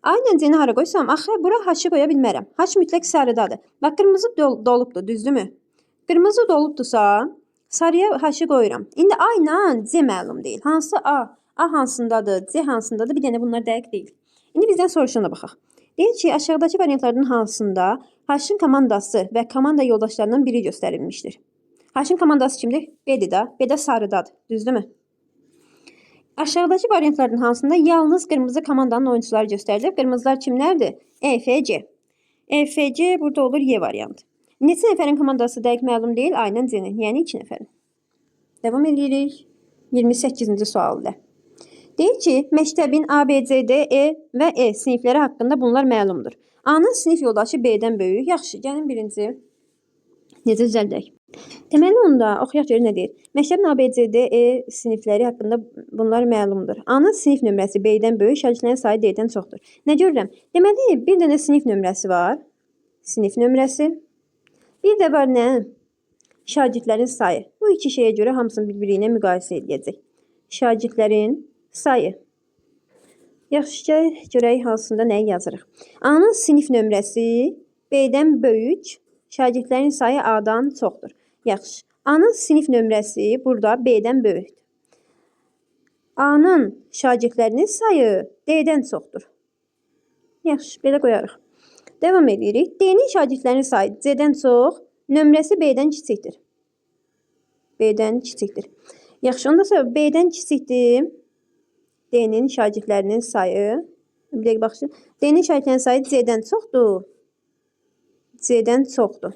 A ilə C-ni hara qoysam, axı bura H-ı qoya bilmərəm. H mütləq sarıdadır. Bax, qırmızı dolubdur, düzdürmü? Qırmızı dolubdursa, sarıya H-ı qoyuram. İndi A ilə C məlum deyil. Hansı A? A hansındadır, C hansındadır? Bir dənə bunlar dəqiq deyil. İndi bizdən soruşana baxaq. Deyir ki, aşağıdakı variantlardan hansında Haşin komandası və komanda yoldaşlarından biri göstərilmişdir? Haşin komandası kimdir? B'dir da. B'də sarıdadır. Düzdürmü? Aşağıdakı variantlardan hansında yalnız qırmızı komandanın oyuncuları göstərilib? Qırmızılar kimlərdir? E, F, C. E, F, C burada olur Y variantı. Neçə nəfərin komandası dəqiq məlum deyil? Aynen C'nin. Yəni 2 nəfərin. Devam edirik. 28-ci sual ilə. Deyir ki, məktəbin A, B, C, D, E və E sinifləri haqqında bunlar məlumdur. A'nın sinif yoldaşı B'dən böyük. Yaxşı, gəlin birinci necə düzəldək? Deməli onda oxuyaq görək nə deyir. Məktəbin A, B, C, D, E sinifləri haqqında bunlar məlumdur. A'nın sinif nömrəsi B-dən böyük, şagirdlərin sayı D-dən çoxdur. Nə görürəm? Deməli, bir dənə sinif nömrəsi var. Sinif nömrəsi. Bir də var nə? Şagirdlərin sayı. Bu iki şeyə görə hamısını bir-biri ilə müqayisə edəcək. Şagirdlərin sayı. Yaxşı, görək hansında nəyi yazırıq. A'nın sinif nömrəsi B-dən böyük, şagirdlərin sayı A-dan çoxdur. Yaxşı. A'nın sinif nömrəsi burada B-dən böyükdür. A'nın şagirdlərinin sayı D-dən çoxdur. Yaxşı, belə qoyarıq. Devam edirik. D-nin şagirdlərinin sayı C-dən çox, nömrəsi B-dən kiçikdir. B-dən kiçikdir. Yaxşı, onda sonra B-dən kiçikdir. D-nin şagirdlərinin sayı. Bir dəqiqə baxın. D-nin şagirdlərinin sayı C-dən çoxdur. C-dən çoxdur.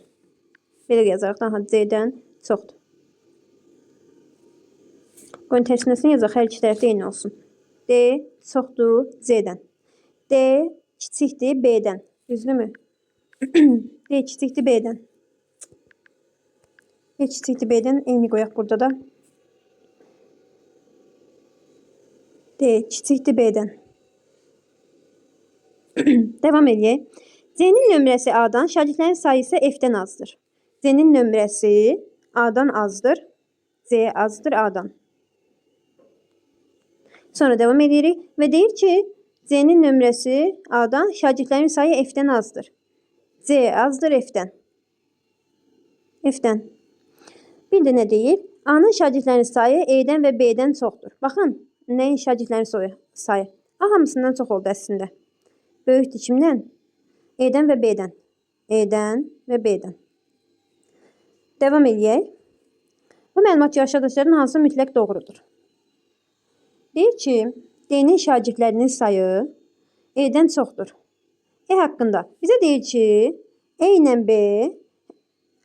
Belə yazarıq. Daha C-dən çoxdur. Bunun tərsinəsini yazaq. Hər iki tərəfdə eyni olsun. D çoxdur C-dən. D kiçikdir B-dən. Düzdürmü? D kiçikdir B-dən. D kiçikdir B-dən. Eyni qoyaq burada da. D kiçikdir B-dən. Devam edək. C-nin nömrəsi A-dan, şagirdlərin sayı isə F-dən azdır. C-nin nömrəsi A-dan azdır. C azdır A-dan. Sonra devam edirik və deyir ki, C-nin nömrəsi A-dan, şagirdlərin sayı F-dən azdır. C azdır F-dən. F-dən. Bir də nə deyir? A-nın şagirdlərin sayı E-dən və B-dən çoxdur. Baxın, nəyin şagirdlərin sayı? A hamısından çox oldu əslində. Böyükdür kimdən? E-dən və B-dən. E-dən və B-dən. Devam edək. Bu məlumat aşağıdakilərin hansı mütləq doğrudur? Deyir ki, D-nin şagirdlərinin sayı E-dən çoxdur. E haqqında bizə deyir ki, E ilə B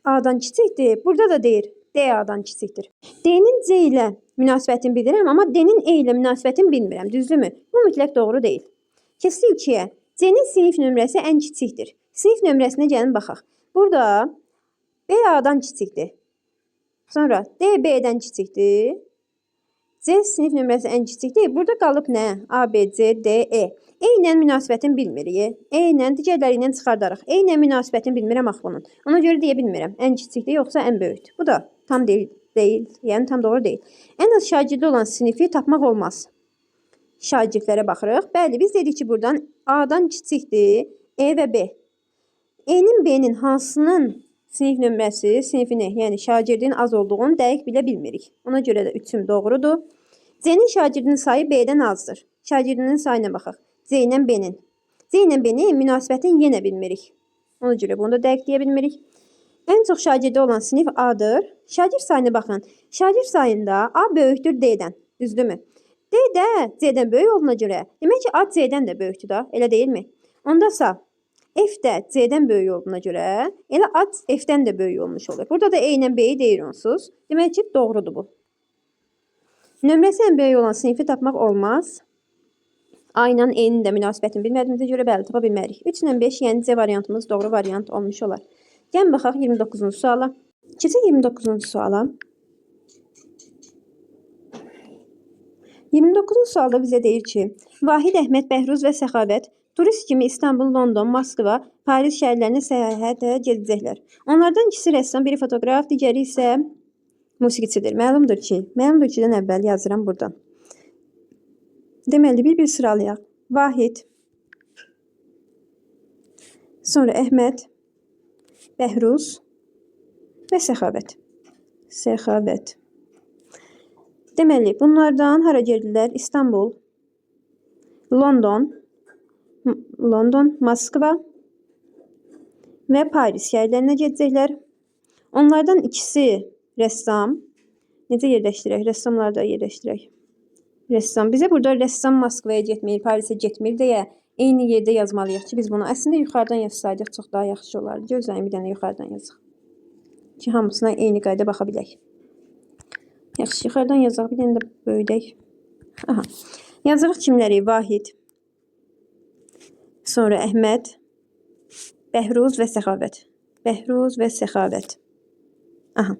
A-dan kiçikdir. Burada da deyir, D A-dan kiçikdir. D-nin C ilə münasibətini bilirəm, amma D-nin E ilə münasibətini bilmirəm. Düzdürmü? Bu mütləq doğru deyil. Keçdik 2-yə. C-nin sinif nömrəsi ən kiçikdir. Sinif nömrəsinə gəlin baxaq. Burada B A-dan kiçikdir. Sonra D B-dən kiçikdir. C sinif nömrəsi ən kiçikdir. Burada qalıb nə? A, B, C, D, E. E ilə münasibətini bilmirik. E ilə digərləri ilə çıxardarıq. E ilə münasibətini bilmirəm axı bunun. Ona görə deyə bilmirəm. Ən kiçikdir yoxsa ən böyükdür. Bu da tam deyil. Yəni tam doğru deyil. Ən az şagirdi olan sinifi tapmaq olmaz. Şagirdlərə baxırıq. Bəli, biz dedik ki, buradan A-dan kiçikdir E və B. E-nin B-nin hansının sinif nömrəsi, sinifini, yəni şagirdin az olduğunu dəqiq bilə bilmirik. Ona görə də 3-üm doğrudur. C-nin şagirdinin sayı B-dən azdır. Şagirdinin sayına baxaq. C ilə B-nin. C ilə B-nin münasibətini yenə bilmirik. Ona görə bunu da dəqiq deyə bilmirik. Ən çox şagirdi olan sinif A-dır. Şagird sayına baxın. Şagird sayında A böyükdür D-dən. Düzdürmü? D də C-dən böyük olduğuna görə. Demək ki, A C-dən də böyükdür da. Elə deyilmi? Ondasa F də C-dən böyük olduğuna görə elə A F-dən də böyük olmuş olur. Burada da E ilə B-yi deyir onsuz. Demək ki, doğrudur bu. Nömrəsi ən böyük olan sinifi tapmaq olmaz. A ilə E-nin də münasibətini bilmədiyimizə görə bəli tapa bilmərik. 3 ilə 5, yəni C variantımız doğru variant olmuş olar. Gəlin baxaq 29-cu suala. Keçək 29-cu suala. 29-cu sualda bizə deyir ki, Vahid, Əhməd, Bəhruz və Səxavət turist kimi İstanbul, London, Moskva, Paris şəhərlərinə səyahətə gedəcəklər. Onlardan ikisi rəssam, biri fotoqraf, digəri isə musiqiçidir. Məlumdur ki, dən əvvəl yazıram buradan. Deməli, bir sıralayaq. Vahid, sonra Əhməd, Bəhruz və Səxavət. Səxavət. Deməli, bunlardan hara gedirlər? İstanbul, London, London, Moskva və Paris şəhərlərinə gedəcəklər. Onlardan ikisi rəssam. Necə yerləşdirək? Rəssamları da yerləşdirək. Rəssam. Bizə burada rəssam Moskvaya getmir, Parisə getmir deyə eyni yerdə yazmalıyıq ki, biz bunu əslində yuxarıdan yazsaydıq çox daha yaxşı olardı. Gözləyin, bir dənə yuxarıdan yazıq. Ki, hamısına eyni qayda baxa bilək. Yaxşı, yuxarıdan yazaq, bir dənə də böyüdək. Aha. Yazırıq kimləri? Vahid, sonra Əhməd, Bəhruz və Səxavət. Bəhruz və Səxavət. Aha.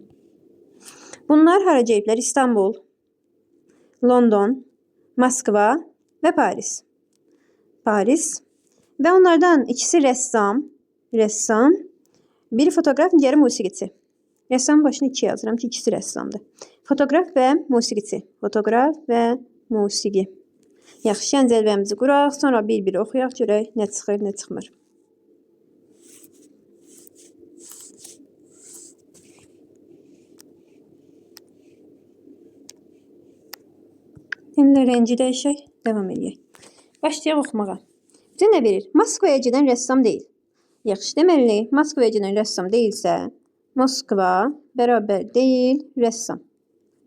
Bunlar hara gediblər? İstanbul, London, Moskva və Paris. Paris. Və onlardan ikisi rəssam. Rəssam. Biri fotoqraf, digəri musiqiçi. Rəssamın başına 2 yazıram ki, ikisi rəssamdır. Fotoqraf və musiqiçi. Fotoqraf və musiqi. Yaxşı, cədvəlimizi quraq, sonra bir-bir oxuyaq, görək nə çıxır, nə çıxmır. Yenilə rəngi dəyişək, davam edək. Başlayaq oxumağa. Bizə nə verir? Moskvaya gedən rəssam deyil. Yaxşı, deməli, Moskvaya gedən rəssam deyilsə, Moskva bərabər deyil rəssam.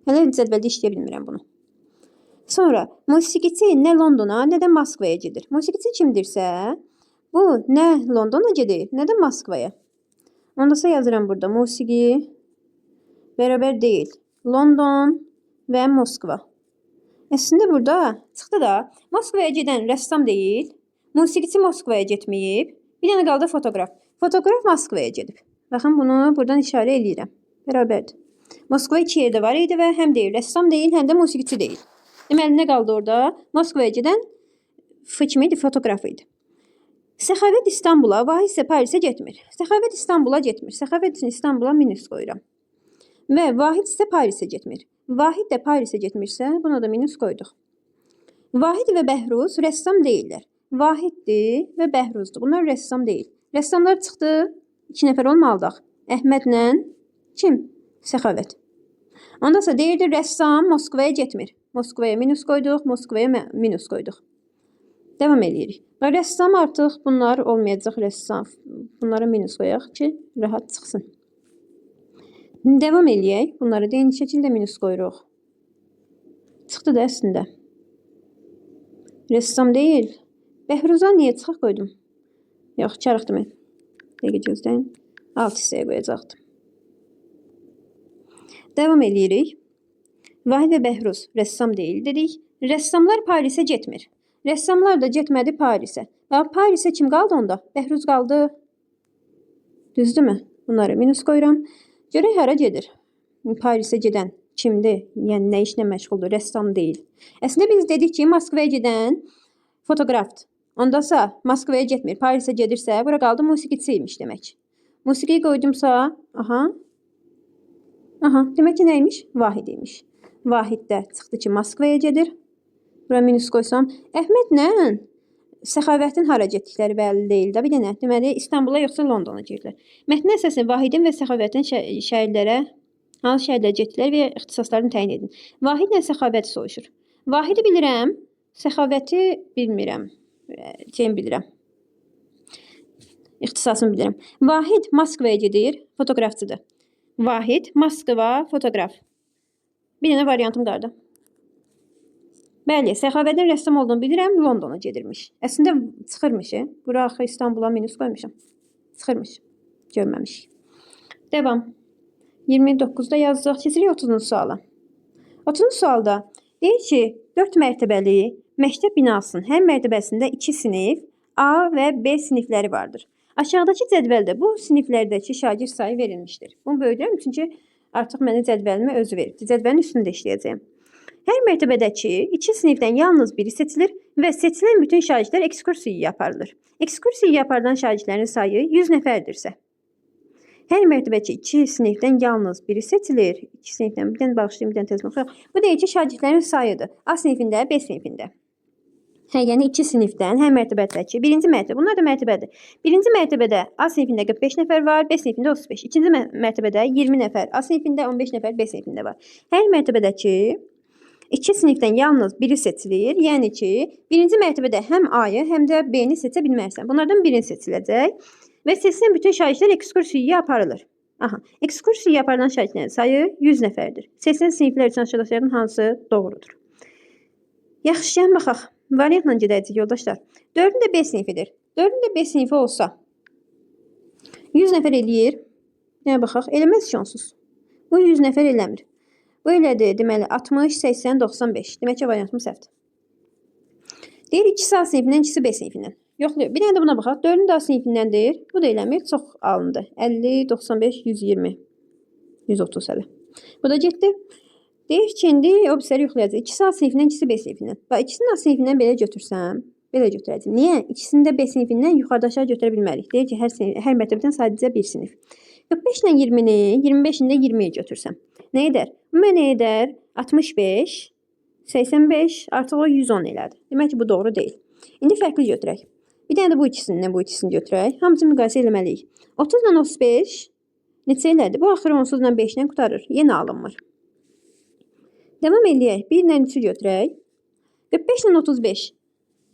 Hələ cədvəldə işləyə bilmirəm bunu. Sonra, musiqiçi nə Londona, nə də Moskvaya gedir. Musiqiçi kimdirsə, bu nə Londona gedir, nə də Moskvaya. Ondasa yazıram burada, musiqi bərabər deyil. London və Moskva. Əslində burada çıxdı da, Moskvaya gedən rəssam deyil, musiqiçi Moskvaya getməyib, bir dənə qaldı fotoqraf. Fotoqraf Moskvaya gedib. Baxın, bunu buradan işarə eləyirəm. Bərabərdir. Moskva 2 yerdə var idi və həm deyil, rəssam deyil, həm də musiqiçi deyil. Deməli, nə qaldı orada? Moskvaya gedən kimi idi, fotoqraf idi. Səxavət İstanbula, Vahid isə Parisə getmir. Səxavət İstanbula getmir. Səxavət üçün İstanbula minus qoyuram. Və Vahid isə Parisə getmir. Vahid də Parisə getmirsə, buna da minus qoyduq. Vahid və Bəhruz rəssam deyirlər. Vahiddir və Bəhruzdur. Bunlar rəssam deyil. Rəssamlar çıxdı. 2 nəfər olmalıdaq. Əhmədlə kim? Səxavət. Ondasa deyirdi, rəssam Moskvaya getmir. Moskvaya minus qoyduq, Moskvaya minus qoyduq. Devam edirik. Və rəssam artıq bunlar olmayacaq rəssam. Bunlara minus qoyaq ki, rahat çıxsın. Devam eləyək. Bunları da eyni şəkildə minus qoyuruq. Çıxdı da əslində. Rəssam deyil. Bəhruz'a niyə çıxaq qoydum? Yox, çarıqdır mən. Dəqiq gözləyin. Alt hissəyə qoyacaqdım. Devam eləyirik. Vahid və Bəhruz rəssam deyil dedik. Rəssamlar Parisə getmir. Rəssamlar da getmədi Parisə. Və Parisə kim qaldı onda? Bəhruz qaldı. Düzdürmü? Bunları minus qoyuram. Görək hara gedir? Parisə gedən kimdir? Yəni nə işlə məşğuldur? Rəssam deyil. Əslində biz dedik ki, Moskvaya gedən fotoqrafdır. Ondasa Moskvaya getmir. Parisə gedirsə, bura qaldı musiqiçi imiş demək. Musiqiyi qoydumsa, aha, demək ki, nəymiş? Vahid imiş. Vahid də çıxdı ki, Moskvaya gedir. Bura minus qoysam, Əhmədlə Səxavətin hara getdikləri bəlli deyil də. Bir dənə, deməli, İstanbula yoxsa Londona gedirlər. Mətnin əsasən Vahidin və Səxavətin şəhərlərə, hansı şəhərlərə getdilər və ixtisaslarını təyin edin. Vahidlə Səxavəti soruşur. Vahidi bilirəm, Səxavəti bilmirəm. Bilirəm. İxtisasını bilirəm. Vahid Moskvaya gedir, fotoqrafçıdır. Vahid, Moskva, fotoqraf. Bir dənə variantım qaldı. Bəli, Səxavətin rəssam olduğunu bilirəm, Londona gedirmiş. Əslində çıxırmış. Bura axı İstanbula minus qoymuşam. Çıxırmış. Görməmiş. Devam. 29-da yazdıq. Keçirik 30-cu suala. 30-cu sualda deyir ki, 4 mərtəbəli məktəb binasının hər mərtəbəsində 2 sinif A və B sinifləri vardır. Aşağıdakı cədvəldə bu siniflərdəki şagird sayı verilmişdir. Bunu böyüdürəm, çünki artıq mənə cədvəlimi özü verib. Cədvəlin üstündə işləyəcəyim. Hər mərtəbədəki 2 sinifdən yalnız biri seçilir və seçilən bütün şagirdlər ekskursiyaya aparılır. Ekskursiyaya aparılan şagirdlərin sayı 100 nəfərdirsə. Hər mərtəbədəki 2 sinifdən yalnız biri seçilir. 2 sinifdən bir dənə bağışlayın, bir dənə tezdən oxuyaq. Bu deyir ki, şagirdlərin sayıdır. A sinifində, B sinifində. Yəni 2 sinifdən hər mərtəbədəki birinci mərtəbə, bunlar da mərtəbədir. Birinci mərtəbədə A sinifində 45 nəfər var, B sinifində 35. İkinci mərtəbədə 20 nəfər, A sinifində 15 nəfər, B sinifində var. Hər mərtəbədəki İki sinifdən yalnız biri seçilir. Yəni ki, birinci mərtəbədə həm A-yı, həm də B-ni seçə bilmərsən. Bunlardan birini seçiləcək və seçilən bütün şagirdlər ekskursiyaya aparılır. Aha, ekskursiyaya aparılan şagirdlərin sayı 100 nəfərdir. Seçilən siniflər üçün aşağıdakilərdən hansı doğrudur? Yaxşı, baxaq. Variantla gedəcəyik yoldaşlar. 4-ün də B sinifidir. 4-ün də B sinifi olsa 100 nəfər eləyir. Nə baxaq? Eləməz ki, onsuz. Bu 100 nəfər eləmir. Bu elədir, deməli 60, 80, 95. Demək ki, variantım səhvdir. Deyir, ikisi A sinifindən, ikisi B sinifindən. Yoxlayır. Bir dənə də buna baxaq. 4-ün də A sinifindəndir. Bu da eləmir, çox alındı. 50, 95, 120, 130 hələ. Bu da getdi. Deyir ki, indi o birisləri yoxlayacaq. İkisi A sinifindən, ikisi B sinifindən. Bax, ikisini A sinifindən belə götürsəm, belə götürəcəm. Niyə? İkisini də B sinifindən yuxarıda aşağı götürə bilmərik. Deyir ki, hər mərtəbədən sadəcə bir sinif. 45 ilə 20-ni, 25-ini də 20-yi götürsəm. Nə edər? Bu mənə edər 65, 85, artıq o 110 elədi. Demək ki, bu doğru deyil. İndi fərqli götürək. Bir dənə də bu ikisini götürək. Hamısını müqayisə eləməliyik. 30 ilə 35 neçə elədi? Bu axırı 10 ilə 5 ilə qutarır. Yenə alınmır. Devam eləyək. 1 ilə 3-ü götürək. 45 ilə 35.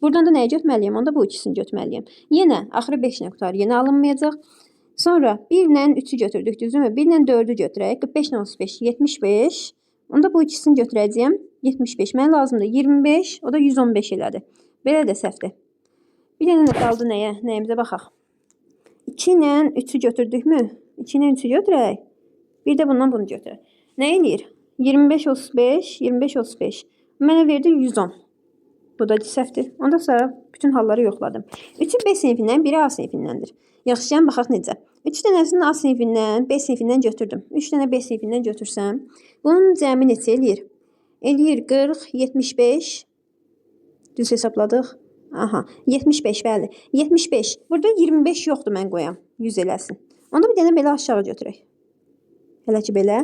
Buradan da nəyi götürməliyəm? Onda bu ikisini götürməliyəm. Yenə axırı 5 ilə qutarır. Yenə alınmayacaq. Sonra 1 ilə 3-ü götürdük, düzdürmü? 1 ilə 4-ü götürək. 45 ilə 35, 75. Onda bu ikisini götürəcəyəm. 75. Mənə lazımdır 25, o da 115 elədi. Belə də səhvdir. Bir dənə də qaldı nəyə? Nəyimizə baxaq. 2 ilə 3-ü götürdükmü? 2 ilə 3-ü götürək. Bir də bundan bunu götürək. Nə eləyir? 25, 35, 25, 35. Mənə verdi 110. Bu da səhvdir. Ondan sonra bütün halları yoxladım. 3-ü B sinifindən, biri A sinifindəndir. Yaxşı, baxaq necə. 3 dənəsini A sinifindən, B sinifindən götürdüm. 3 dənə B sinifindən götürsəm, bunun cəmi neçə eləyir? Eləyir 40, 75. Düz hesabladıq. Aha, 75, bəli. 75. Burada 25 yoxdur, mən qoyam. 100 eləsin. Onda bir dənə belə aşağı götürək. Hələ ki belə.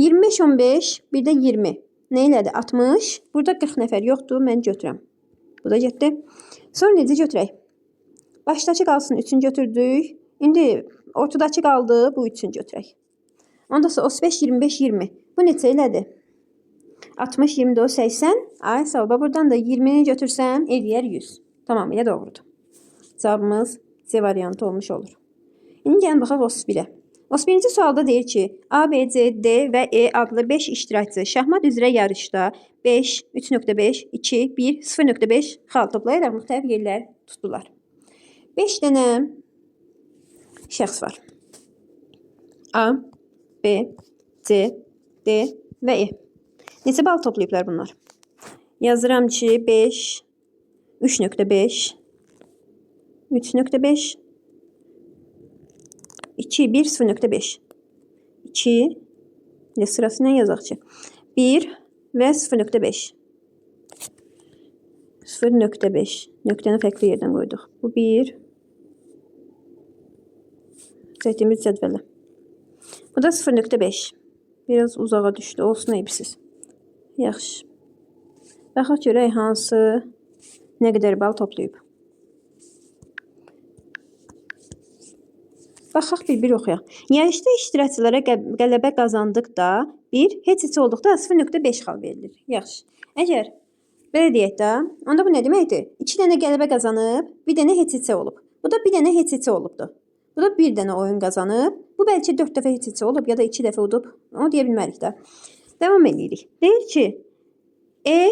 25, 15, bir də 20. Nə elədi? 60. Burada 40 nəfər yoxdur, mən götürəm. Bu da getdi. Sonra necə götürək? Başdakı qalsın, 3-ünü götürdük. İndi ortadakı qaldı, bu 3-ünü götürək. Ondan sonra 35, 25, 20. Bu neçə elədi? 60, 24, 80. Ay sağ ol. Buradan da 20-ni götürsəm, eləyər 100. Tamamilə doğrudur. Cavabımız C variantı olmuş olur. İndi gəlin baxaq 31-ə. 31-ci sualda deyir ki, A, B, C, D və E adlı 5 iştirakçı şahmat üzrə yarışda 5, 3.5, 2, 1, 0.5 xal toplayaraq müxtəlif yerlər tutdular. 5 dənə şəxs var. A, B, C, D və E. Neçə bal toplayıblar bunlar? Yazıram ki, 5, 3.5, 3.5, 2, 1, 0.5. 2 ile sırasıyla yazaq ki. 1 və 0.5. 0.5. Nöqtəni fərqli yerdən qoyduq. Bu 1. Çəkdiyimiz cədvələ. Bu da 0.5. Biraz uzağa düşdü. Olsun eyibsiz. Yaxşı. Baxaq görək hansı nə qədər bal toplayıb. Baxaq bir oxuyaq. Yarışda iştirakçılara qələbə qazandıqda 1, heç olduqda 0.5 xal verilir. Yaxşı. Əgər belə deyək də, onda bu nə deməkdir? 2 dənə qələbə qazanıb, bir dənə heç olub. Bu da bir dənə heç olubdu. Bu da bir dənə oyun qazanıb. Bu bəlkə 4 dəfə heç olub ya da 2 dəfə udub. Onu deyə bilmərik də. Davam edirik. Deyir ki, E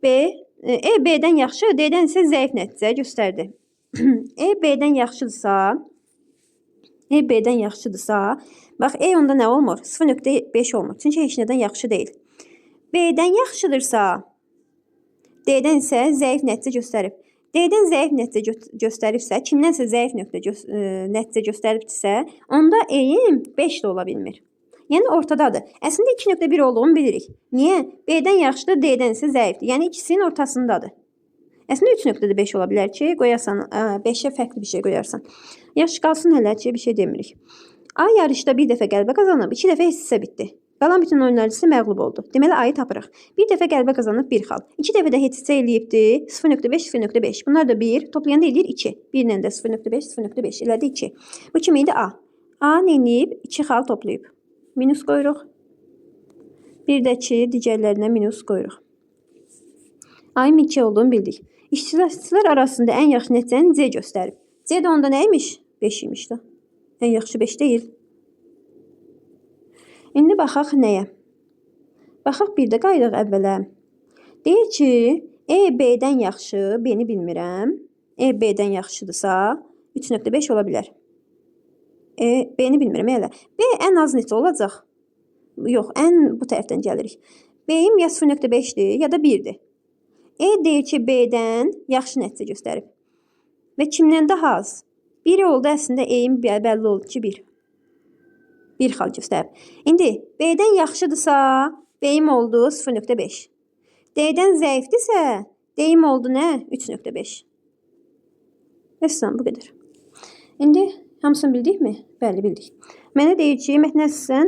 B-dən yaxşı, D-dən isə zəif nəticə göstərdi. E B-dən yaxşıdırsa, bax E onda nə olmur? 0.5 olmur. Çünki heç nədən yaxşı deyil. B-dən yaxşıdırsa, D-dən isə zəif nəticə göstərib. D-dən zəif nəticə göstəribsə, kimdənsə zəif nəticə göstəribdirsə, onda E-yin 5 də ola bilmir. Yəni ortadadır. Əslində 2.1 olduğunu bilirik. Niyə? B-dən yaxşıdır, D-dən isə zəifdir. Yəni ikisinin ortasındadır. Əslində 3.5 ola bilər ki, qoyarsan, 5-ə fərqli bir şey qoyarsan. Yaxşı qalsın hələ ki, bir şey demirik. A yarışda bir dəfə qələbə qazanıb, 2 dəfə heç bitirildi. Qalan bütün oyunlarcısı məğlub oldu. Deməli, A'yı tapırıq. Bir dəfə qələbə qazanıb 1 xal. 2 dəfə də heç eləyibdi. 0.5, 0.5. Bunlar da 1. Toplayanda eləyir 2. 1 ilə də 0.5, 0.5. Elədi 2. Bu kim idi? A. A nə eləyib? 2 xal toplayıb. Minus qoyuruq. Bir də ki, digərlərinə minus qoyuruq. A-nın 2 olduğunu bildik. İştirakçılar arasında ən yaxşı nəticəni C göstərib. C də onda nəymiş? 5 imiş də. Ən yaxşı 5 deyil. İndi baxaq nəyə? Baxaq bir də qayıdaq əvvələ. Deyir ki, E B-dən yaxşı, B-ni bilmirəm. E B-dən yaxşıdırsa 3.5 ola bilər. B-ni bilmirəm elə. B ən az neçə olacaq? Yox, ən bu tərəfdən gəlirik. B-im ya 0.5-dir, ya da 1-dir. E deyir ki, B-dən yaxşı nəticə göstərib. Və kimdən daha az? 1 oldu, əslində E-im bəlli oldu ki, 1. 1 xal göstərib. İndi B-dən yaxşıdırsa, B-im oldu 0.5. D-dən zəifdirsə, D-im oldu nə? 3.5. Bəssən, bu qədər. İndi hamısını bildik mi? Bəli, bildik. Mənə deyir ki, mətn əsasən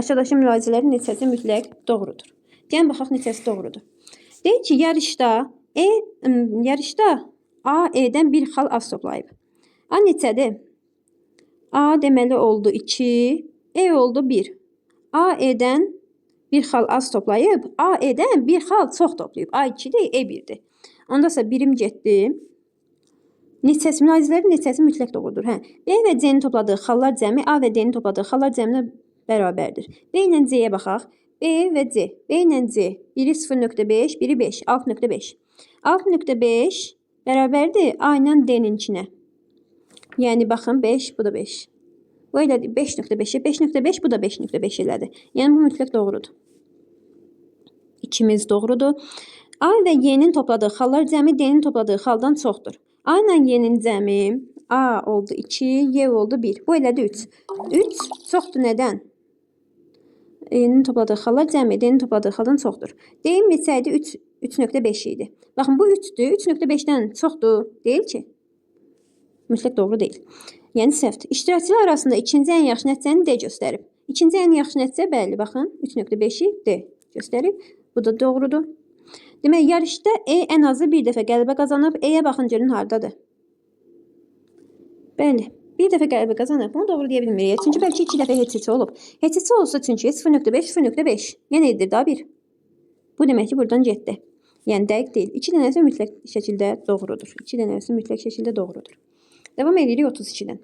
aşağıdakı mülahizələrin neçəsi mütləq doğrudur. Gəlin baxaq neçəsi doğrudur. Deyir ki, yarışda A E-dən bir xal az toplayıb. A neçədir? A deməli oldu 2, E oldu 1. A E-dən bir xal az toplayıb, A E-dən bir xal çox toplayıb. A 2-dir, E 1-dir. Ondasa birim getdi. Neçəsi, mülahizələrin neçəsi mütləq doğrudur. B və C-nin topladığı xallar cəmi A və D-nin topladığı xallar cəminə bərabərdir. B ilə C-yə baxaq. B və C. B ilə C. Biri 0.5, biri 5. 6.5. 6.5 bərabərdir A ilə D-ninkinə. Yəni, baxın, 5, bu da 5. Bu elədir 5.5-ə. 5.5, bu da 5.5 elədir. Yəni, bu mütləq doğrudur. İkimiz doğrudur. A və Y-nin topladığı xallar cəmi D-nin topladığı xaldan çoxdur. A ilə Y-nin cəmi A oldu 2, Y oldu 1. Bu elədi 3. 3 çoxdur nədən? Y-nin topladığı xallar cəmi D-nin topladığı xaldan çoxdur. D-im neçə idi? 3.5 idi. Baxın, bu 3'dür. 3.5-dən çoxdur. Deyil ki. Mütləq doğru deyil. Yəni, səhvdir. İştirakçılar arasında ikinci ən yaxşı nəticəni D göstərib. İkinci ən yaxşı nəticə bəli. Baxın, 3.5-i D göstərib. Bu da doğrudur. Demək, yarışda E ən azı bir dəfə qələbə qazanıb. E-yə baxın, görün hardadır. Bəli, bir dəfə qələbə qazanıb. Bunu doğru deyə bilmirik. Çünki bəlkə 2 dəfə heç olub. Heç olsa çünki 0.5, 0.5. Yəni, edir daha 1. Bu demək ki, buradan getdi. Yəni, dəqiq deyil. 2 dənəsi mütləq şəkildə doğrudur. 2 dənəsi mütləq şəkildə doğrudur. Devam edirik 32-dən.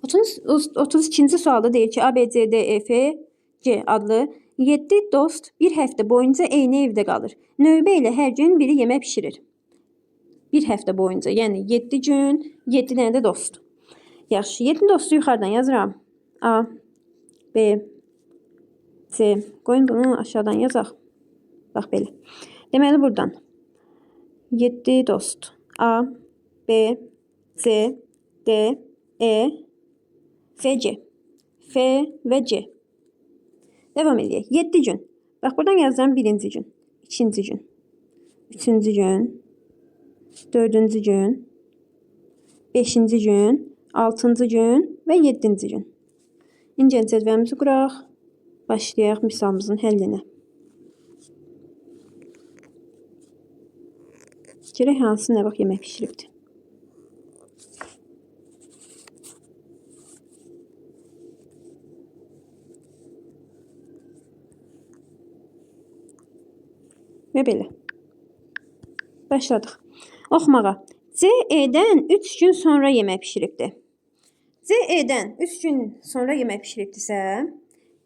32-ci sualda deyir ki, A, B, C, D, E, F, C adlı 7 dost bir həftə boyunca eyni evdə qalır. Növbə ilə hər gün biri yemək pişirir. Bir həftə boyunca, yəni 7 gün, 7 dənə də dost. Yaxşı, 7 dostu yuxarıdan yazıram. A, B, C. Qoyun bunu aşağıdan yazaq. Bax belə. Deməli, buradan 7 dost. A, B, C, D, E, F, C. F və C. Devam edək. 7 gün. Bax, buradan yazıram 1-ci gün, 2-ci gün, 3-cü gün, 4-cü gün, 5-ci gün, 6-cı gün və 7-ci gün. İncə cədvəlimizi quraq. Başlayaq misalımızın həllinə. Görək hansı nə vaxt yemək pişiribdir. Və belə. Başladıq. Oxumağa. C E-dən 3 gün sonra yemək pişiribdir. C E-dən 3 gün sonra yemək pişiribdirsə,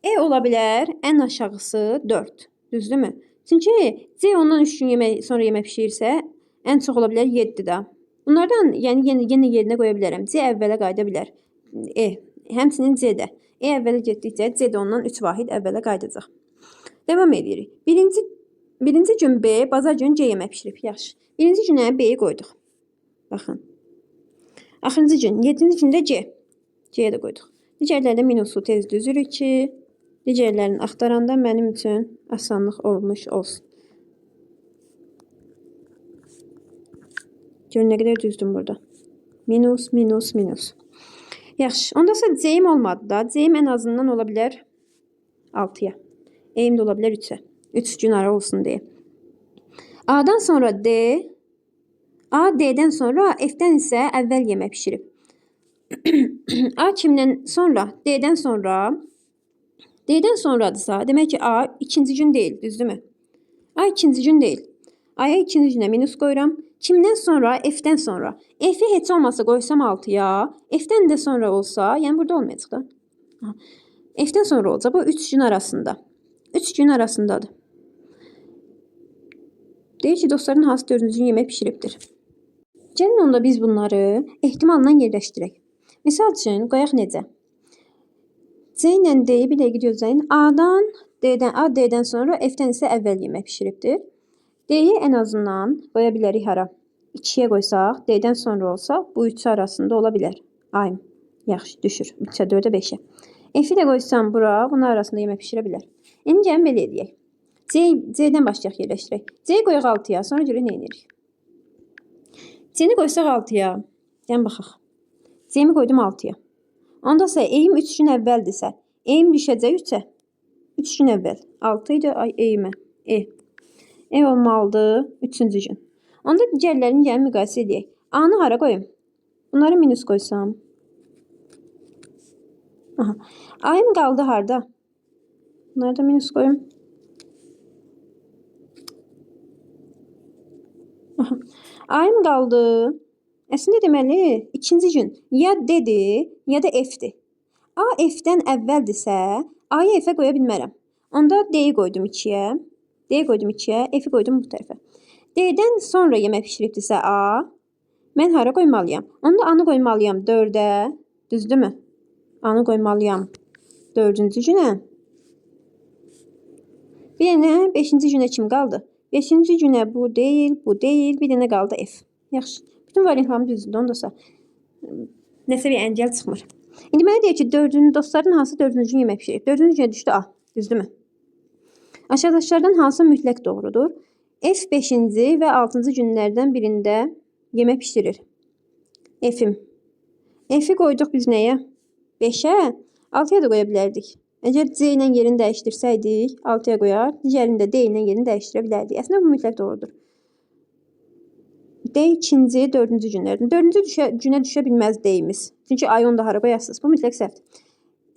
E ola bilər ən aşağısı 4. Düzdürmü? Çünki C ondan 3 gün sonra yemək pişirirsə, ən çox ola bilər 7 də. Bunlardan yenə yerinə qoya bilərəm. C əvvələ qayıda bilər. E. Həmçinin C də. E əvvələ getdikcə C də ondan 3 vahid əvvələ qayıdacaq. Devam edirik. Birinci gün B, bazar günü C yemək pişirib. Yaxşı. Birinci günə B-yi qoyduq. Baxın. Axırıncı gün, 7-ci gündə C. C-yə də qoyduq. Digərlərdə minusu tez düzürük ki, digərlərini axtaranda mənim üçün asanlıq olmuş olsun. Görün nə qədər düzdüm burada. Minus, minus, minus. Yaxşı. Ondasa C-im olmadı da. C-im ən azından ola bilər 6-ya. E-im də ola bilər 3-ə. 3 gün ara olsun deyə. A-dan sonra D, A D-dən sonra F-dən isə əvvəl yemək pişirib. A kimdən sonra? D-dən sonra. D-dən sonradırsa, demək ki A ikinci gün deyil, düzdürmü? A ikinci gün deyil. A'ya ikinci cümlə minus qoyuram. Kimdən sonra? F'dən sonra. F'i heç olmasa qoysam 6'ya, F'dən də sonra olsa, yəni burada olmayacaq da. F'dən sonra olacaq. Bu 3 gün arasında. 3 gün arasındadır. Deyir ki, dostların hansı 4-cü gün yemək pişiribdir. Gəlin onda biz bunları ehtimalla yerləşdirək. Misal üçün, qoyaq necə? C ilə D'yi bir dəqiqə gözləyin. A D'dən sonra F'dən isə əvvəl yemək pişiribdir. D'yi en azından qoya bilərik hara? 2'ye qoysaq, D'dən sonra olsa bu 3 arasında ola bilər. Ayım. Yaxşı, düşür. 3'ə, 4'ə, 5'ə. F'i də qoysam bura, bunun arasında yemək pişirə bilər. İndi gəlin belə edək. C'dən başlayaq yerləşdirək. C'yi qoyaq 6'ya, sonra görə nə edirik? C'ni qoysaq 6'ya. Gəlin baxaq. C'mi qoydum 6'ya. Onda isə E'im 3 gün əvvəldirsə, E'im düşəcək 3'ə. 3 gün əvvəl. 6 idi, E'imə. E olmalıdır 3-cü gün. Onda digərlərini gəlin müqayisə edək. A'nı hara qoyum? Bunları minus qoysam. Aha. A'im qaldı harda? Bunları da minus qoyum. Aha. A'im qaldı. Əslində deməli, ikinci gün ya D'dir, ya da F'dir. A F'dən əvvəldirsə, A'yı F'ə qoya bilmərəm. Onda D'yi qoydum 2'yə. D'yi qoydum 2'yə, F'i qoydum bu tərəfə. D'dən sonra yemək pişiribdirsə A, mən hara qoymalıyam? Onda A'nı qoymalıyam 4'ə, düzdürmü? A'nı qoymalıyam 4-cü günə. Bir dənə 5-ci günə kim qaldı? 5-ci günə bu deyil, bu deyil, bir dənə qaldı F. Yaxşı. Bütün variantlarım düzdür, ondasa nəsə bir əngəl çıxmır. İndi mənə deyir ki, dostların hansı 4-cü gün yemək pişirib? 4-cü günə düşdü A, düzdürmü? Aşağıdakilərdən hansı mütləq doğrudur? F 5-ci və 6-cı günlərdən birində yemək pişirir. F'im. F'i qoyduq biz nəyə? 5'ə, 6'ya da qoya bilərdik. Əgər C ilə yerini dəyişdirsəydik, 6'ya qoyar, digərində D ilə yerini dəyişdirə bilərdik. Əslində bu mütləq doğrudur. D 2-ci, 4-cü günlərdən. 4-cü günə düşə bilməz D'imiz. Çünki A'yı onda hara qoyarsınız? Bu mütləq səhvdir.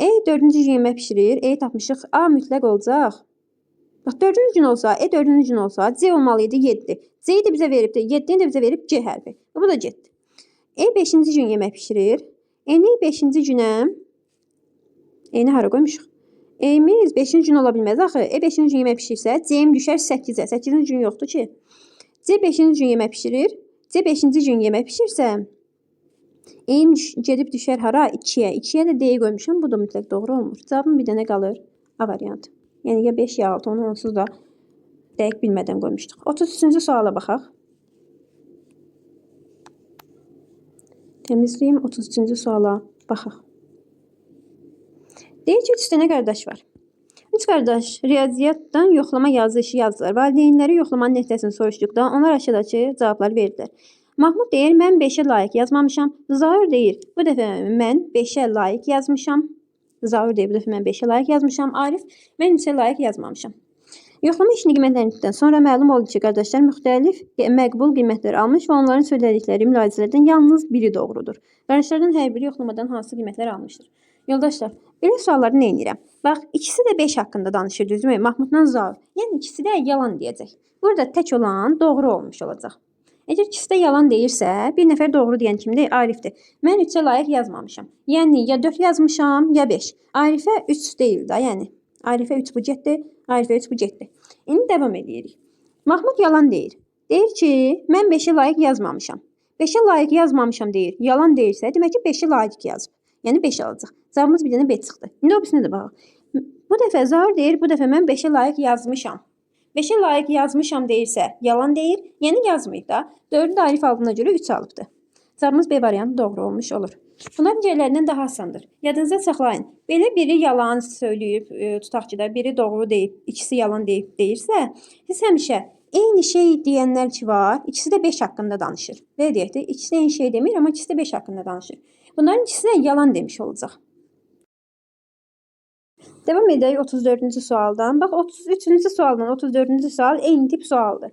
E 4-cü gün yemək pişirir. E tapmışıq. A mütləq olacaq. Bax 4-cü gün olsa, 4-cü gün olsa, C olmalıydı 7. C'yi də bizə veribdi. 7'ni də bizə verib C hərfi. Bu da C'dir. E 5-ci gün yemək pişirir. E'ni 5-ci günə E'ni hara qoymuşuq? E'miz 5-ci gün ola bilməz axı. E 5-ci gün yemək pişirsə, C'im düşər 8'ə. 8-ci gün yoxdur ki. C 5-ci gün yemək pişirir. C 5-ci gün yemək pişirsə, E'im gedib düşər hara? 2'yə. 2'yə də D'yi qoymuşam. Bu da mütləq doğru olmur. Cavabım bir dənə qalır. A variantı. Yəni ya 5 ya 6, onu onsuz da dəqiq bilmədən qoymuşduq. 33-cü suala baxaq. Təmizləyim 33-cü suala baxaq. Deyir ki, 3 dənə qardaş var. 3 qardaş riyaziyyatdan yoxlama yazı işi yazdılar. Valideynləri yoxlamanın nəticəsini soruşduqda onlar aşağıdakı cavabları verdilər. Mahmud deyir, mən 5'ə layiq yazmamışam. Zahir deyir, bu dəfə mən 5'ə layiq yazmışam. Zahir deyir, bu dəfə mən 5'ə layiq yazmışam. Arif, mən 3'ə layiq yazmamışam. Yoxlama işini qiymətləndikdən sonra məlum oldu ki, qardaşlar müxtəlif məqbul qiymətlər almış və onların söylədikləri mülahizələrdən yalnız biri doğrudur. Qardaşlardan hər biri yoxlamadan hansı qiymətlər almışdır? Yoldaşlar, belə sualları nə edirəm? Bax, ikisi də 5 haqqında danışır, düzdürmü? Mahmudla Zahir. Yəni ikisi də yalan deyəcək. Burada tək olan doğru olmuş olacaq. Əgər ikisi də yalan deyirsə, bir nəfər doğru deyən kimdir? Arifdir. Mən 3'ə layiq yazmamışam. Yəni ya 4 yazmışam, ya 5. Arifə 3 deyil də, yəni. Arifə 3 bu getdi, Arifə 3 bu getdi. İndi davam edirik. Mahmud yalan deyir. Deyir ki, mən 5'ə layiq yazmamışam. 5'ə layiq yazmamışam deyir. Yalan deyirsə, demək ki 5'ə layiq yazıb. Yəni 5 alacaq. Cavabımız bir dənə B çıxdı. İndi o birisine də baxaq. Bu dəfə Zahir deyir, bu dəfə mən 5'ə layiq yazmışam. 5'ə layiq yazmışam deyirsə, yalan deyir, yəni yazmayıb da. 4'ü də Arif aldığına görə 3 alıbdır. Cavabımız B variantı doğru olmuş olur. Bunlar digərlərindən daha asandır. Yadınızda saxlayın. Belə biri yalan söyləyib, tutaq ki də biri doğru deyib, ikisi yalan deyirsə, siz həmişə eyni şey deyənlər ki var, ikisi də 5 haqqında danışır. Belə deyək də, ikisi də eyni şey demir, amma ikisi də 5 haqqında danışır. Bunların ikisi də yalan demiş olacaq. Devam edək 34-cü sualdan. Bax, 33-cü sualdan 34-cü sual eyni tip sualdır.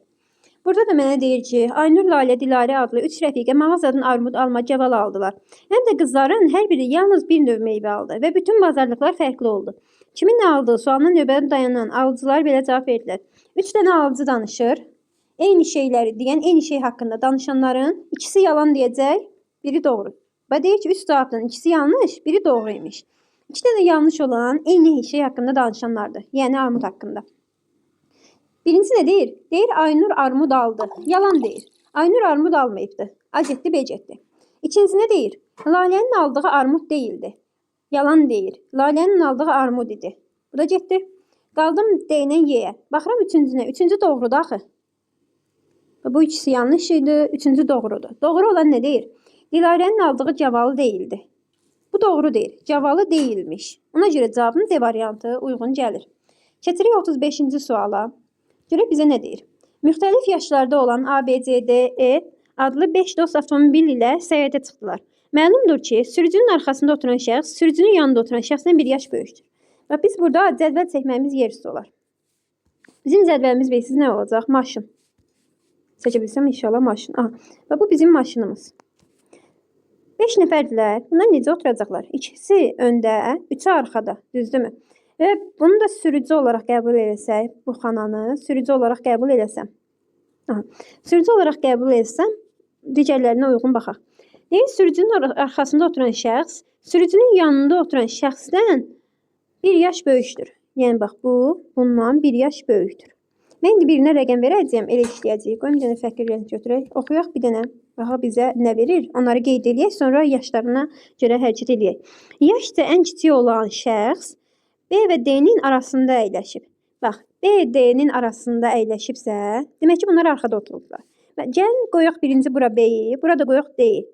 Burada da mənə deyir ki, Aynur, Lalə, Dilarə adlı 3 rəfiqə mağazadan armud, alma, caval aldılar. Həm də qızların hər biri yalnız bir növ meyvə aldı və bütün bazarlıqlar fərqli oldu. Kimin nə aldığı sualına növbədə dayanan alıcılar belə cavab verdilər. 3 dənə alıcı danışır. Eyni şeyləri deyən, eyni şey haqqında danışanların ikisi yalan deyəcək, biri doğru. Və deyir ki, 3 cavabdan ikisi yanlış, biri doğruymuş. 2 dənə yanlış olan eyni şey haqqında danışanlardır. Yəni armud haqqında. Birinci nə deyir? Deyir Aynur armud aldı. Yalan deyir. Aynur armud almayıbdı. A getdi, B getdi. İkinci nə deyir? Lalənin aldığı armud değildi. Yalan deyir. Lalənin aldığı armud idi. Bu da getdi. Qaldım D-yə, Y-yə. Baxıram üçüncünə. Üçüncü doğrudur axı. Bu ikisi yanlış idi. Üçüncü doğrudur. Doğru olan nə deyir? Dilarənin aldığı cavalı değildi. Bu doğru deyil. Cavalı değilmiş. Ona görə cavabın D variantı uyğun gəlir. Keçirik 35-ci suala. Görə bizə nə deyir? Müxtəlif yaşlarda olan A, B, C, D, E adlı 5 dost avtomobil ilə səyahətə çıxdılar. Məlumdur ki, sürücünün arxasında oturan şəxs, sürücünün yanında oturan şəxsdən 1 yaş böyükdür. Və biz burada cədvəl çəkməyimiz yerüstü olar. Bizim cədvəlimiz bilirsiniz nə olacaq? Maşın. Seçə bilsəm inşallah maşın. Aha. Və bu bizim maşınımız. 5 nəfərdirlər. Bunlar necə oturacaqlar? İkisi öndə, 3-ü arxada. Düzdürmü? Və bunu da sürücü olaraq qəbul eləsək, bu xananı sürücü olaraq qəbul eləsəm. Aha. Sürücü olaraq qəbul etsəm, digərlərinə uyğun baxaq. Deyir, sürücünün arxasında oturan şəxs, sürücünün yanında oturan şəxsdən 1 yaş böyükdür. Yəni bax, bu bundan 1 yaş böyükdür. Mən indi birinə rəqəm verəcəyəm, elə işləyəcəyik. Qoyum bir dənə fərqli rəng götürək. Oxuyaq bir dənə. Baxa bizə nə verir? Onları qeyd eləyək, sonra yaşlarına görə hərəkət eləyək. Yaşca ən kiçik olan şəxs B və D-nin arasında əyləşib. Bax, B, D-nin arasında əyləşibsə, demək ki, bunlar arxada oturublar. Gəlin qoyaq birinci bura B-yi, burada qoyaq D-yi.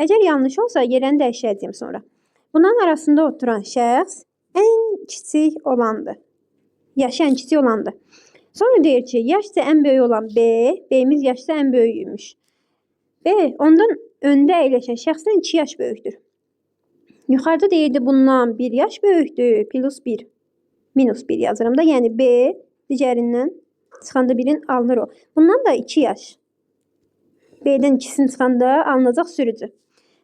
Əgər yanlış olsa, yerəni dəyişəcəyim sonra. Bunların arasında oturan şəxs ən kiçik olandır. Yaşı ən kiçik olandır. Sonra deyir ki, yaşca ən böyük olan B, B-miz yaşca ən böyüyümüş. B, ondan öndə əyləşən şəxsdən 2 yaş böyükdür. Yuxarıda deyirdi bundan 1 yaş böyükdür, plus 1. Minus 1 yazıram da, yəni B digərindən çıxanda 1-in alınır o. Bundan da 2 yaş. B-dən 2-sini çıxanda alınacaq sürücü.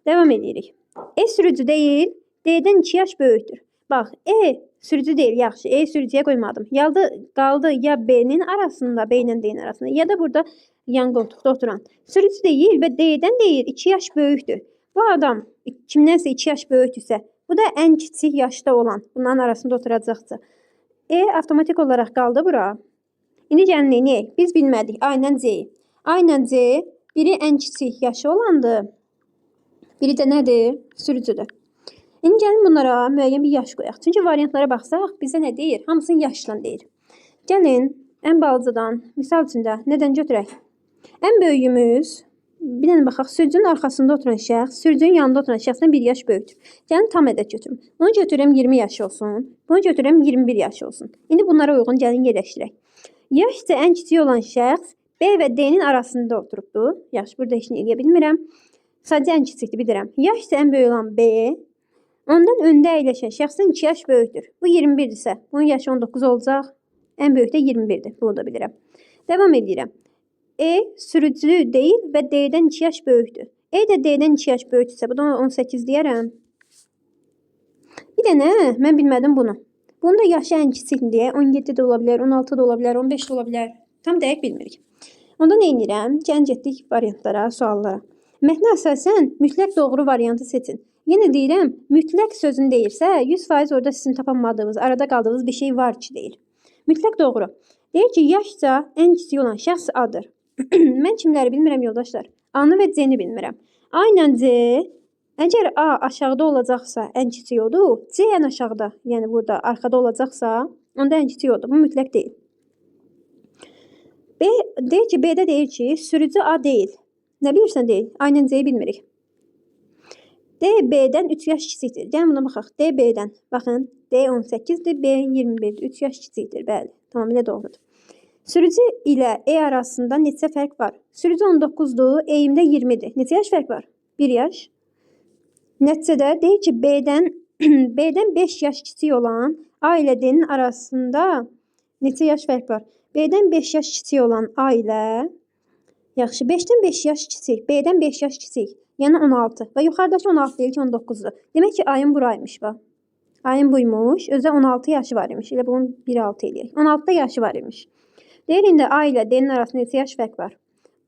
Devam edirik. E sürücü deyil, D-dən 2 yaş böyükdür. Bax, E sürücü deyil, yaxşı. E sürücüyə qoymadım. Qaldı ya B-nin arasında, B ilə D-nin arasında, ya da burada yan qoltuqda oturan. Sürücü deyil və D-dən deyil, 2 yaş böyükdür. Bu adam kimdənsə 2 yaş böyükdürsə, bu da ən kiçik yaşda olan, bunların arasında oturacaqsa. E avtomatik olaraq qaldı bura. İndi gəlin neyək? Biz bilmədik A ilə C-yi. A ilə C, biri ən kiçik yaşı olandır, biri də nədir? Sürücüdür. İndi gəlin bunlara müəyyən bir yaş qoyaq. Çünki variantlara baxsaq, bizə nə deyir? Hamısını yaşla deyir. Gəlin, ən balacadan, misal üçün də nədən götürək? Ən böyüyümüz, bir dənə baxaq, sürücünün arxasında oturan şəxs, sürücünün yanında oturan şəxsdən 1 yaş böyükdür. Gəlin tam ədəd götürüm. Bunu götürəm 20 yaş olsun, bunu götürəm 21 yaş olsun. İndi bunlara uyğun gəlin yerləşdirək. Yaşca ən kiçik olan şəxs B və D-nin arasında oturubdur. Yaxşı, burada heç nə eləyə bilmirəm. Sadəcə ən kiçikdir, bilirəm. Yaşca ən böyük olan B, ondan öndə əyləşən şəxsdən 2 yaş böyükdür. Bu 21-dirsə, bunun yaşı 19 olacaq. Ən böyük də 21-dir. Bunu da bilirəm. Devam edirəm. E sürücü deyil və D-dən 2 yaş böyükdür. E də D-dən 2 yaş böyükdürsə, bu da 18 deyərəm. Bir dənə, mən bilmədim bunu. Bunun da yaşı ən kiçikdir. 17 də ola bilər, 16 da ola bilər, 15 də ola bilər. Tam dəqiq bilmirik. Onda nə edirəm? Gəlin getdik variantlara, suallara. Mətnə əsasən mütləq doğru variantı seçin. Yenə deyirəm, mütləq sözün deyirsə, 100% orada sizin tapamadığınız, arada qaldığınız bir şey var ki, deyir. Mütləq doğru. Deyir ki, yaşca ən kiçik olan şəxs A-dır. Mən kimləri bilmirəm, yoldaşlar? A-nı və C-ni bilmirəm. A ilə C, əgər A aşağıda olacaqsa, ən kiçik odur. C ən aşağıda, yəni burada, arxada olacaqsa, onda ən kiçik odur. Bu mütləq deyil. B, deyir ki, B-də deyir ki, sürücü A deyil. Nə bilirsən deyil? A ilə C-yi bilmirik. D, B-dən 3 yaş kiçikdir. Gəlin buna baxaq. D, B-dən. Baxın, D 18-dir, B 21-dir. 3 yaş kiçikdir, bəli. Tamamilə doğrudur. Sürücü ilə E arasında neçə fərq var? Sürücü 19-dur, E-imdə 20-dir. Neçə yaş fərq var? 1 yaş. Nəticədə deyir ki, B-dən 5 yaş kiçik olan A ilə D-nin arasında neçə yaş fərq var? B-dən 5 yaş kiçik olan A ilə, yaxşı, 5-dən 5 yaş kiçik, B-dən 5 yaş kiçik. Yəni 16. Və yuxarıdakı 16 deyil ki, 19-dur. Demək ki, ayın buraymış, bax. Ayın buymuş. Özə 16 yaşı var imiş. Elə bunun 1-6 eləyək. 16-da yaşı var imiş. Deyir, indi A ilə D-nin arasında neçə yaş fərq var?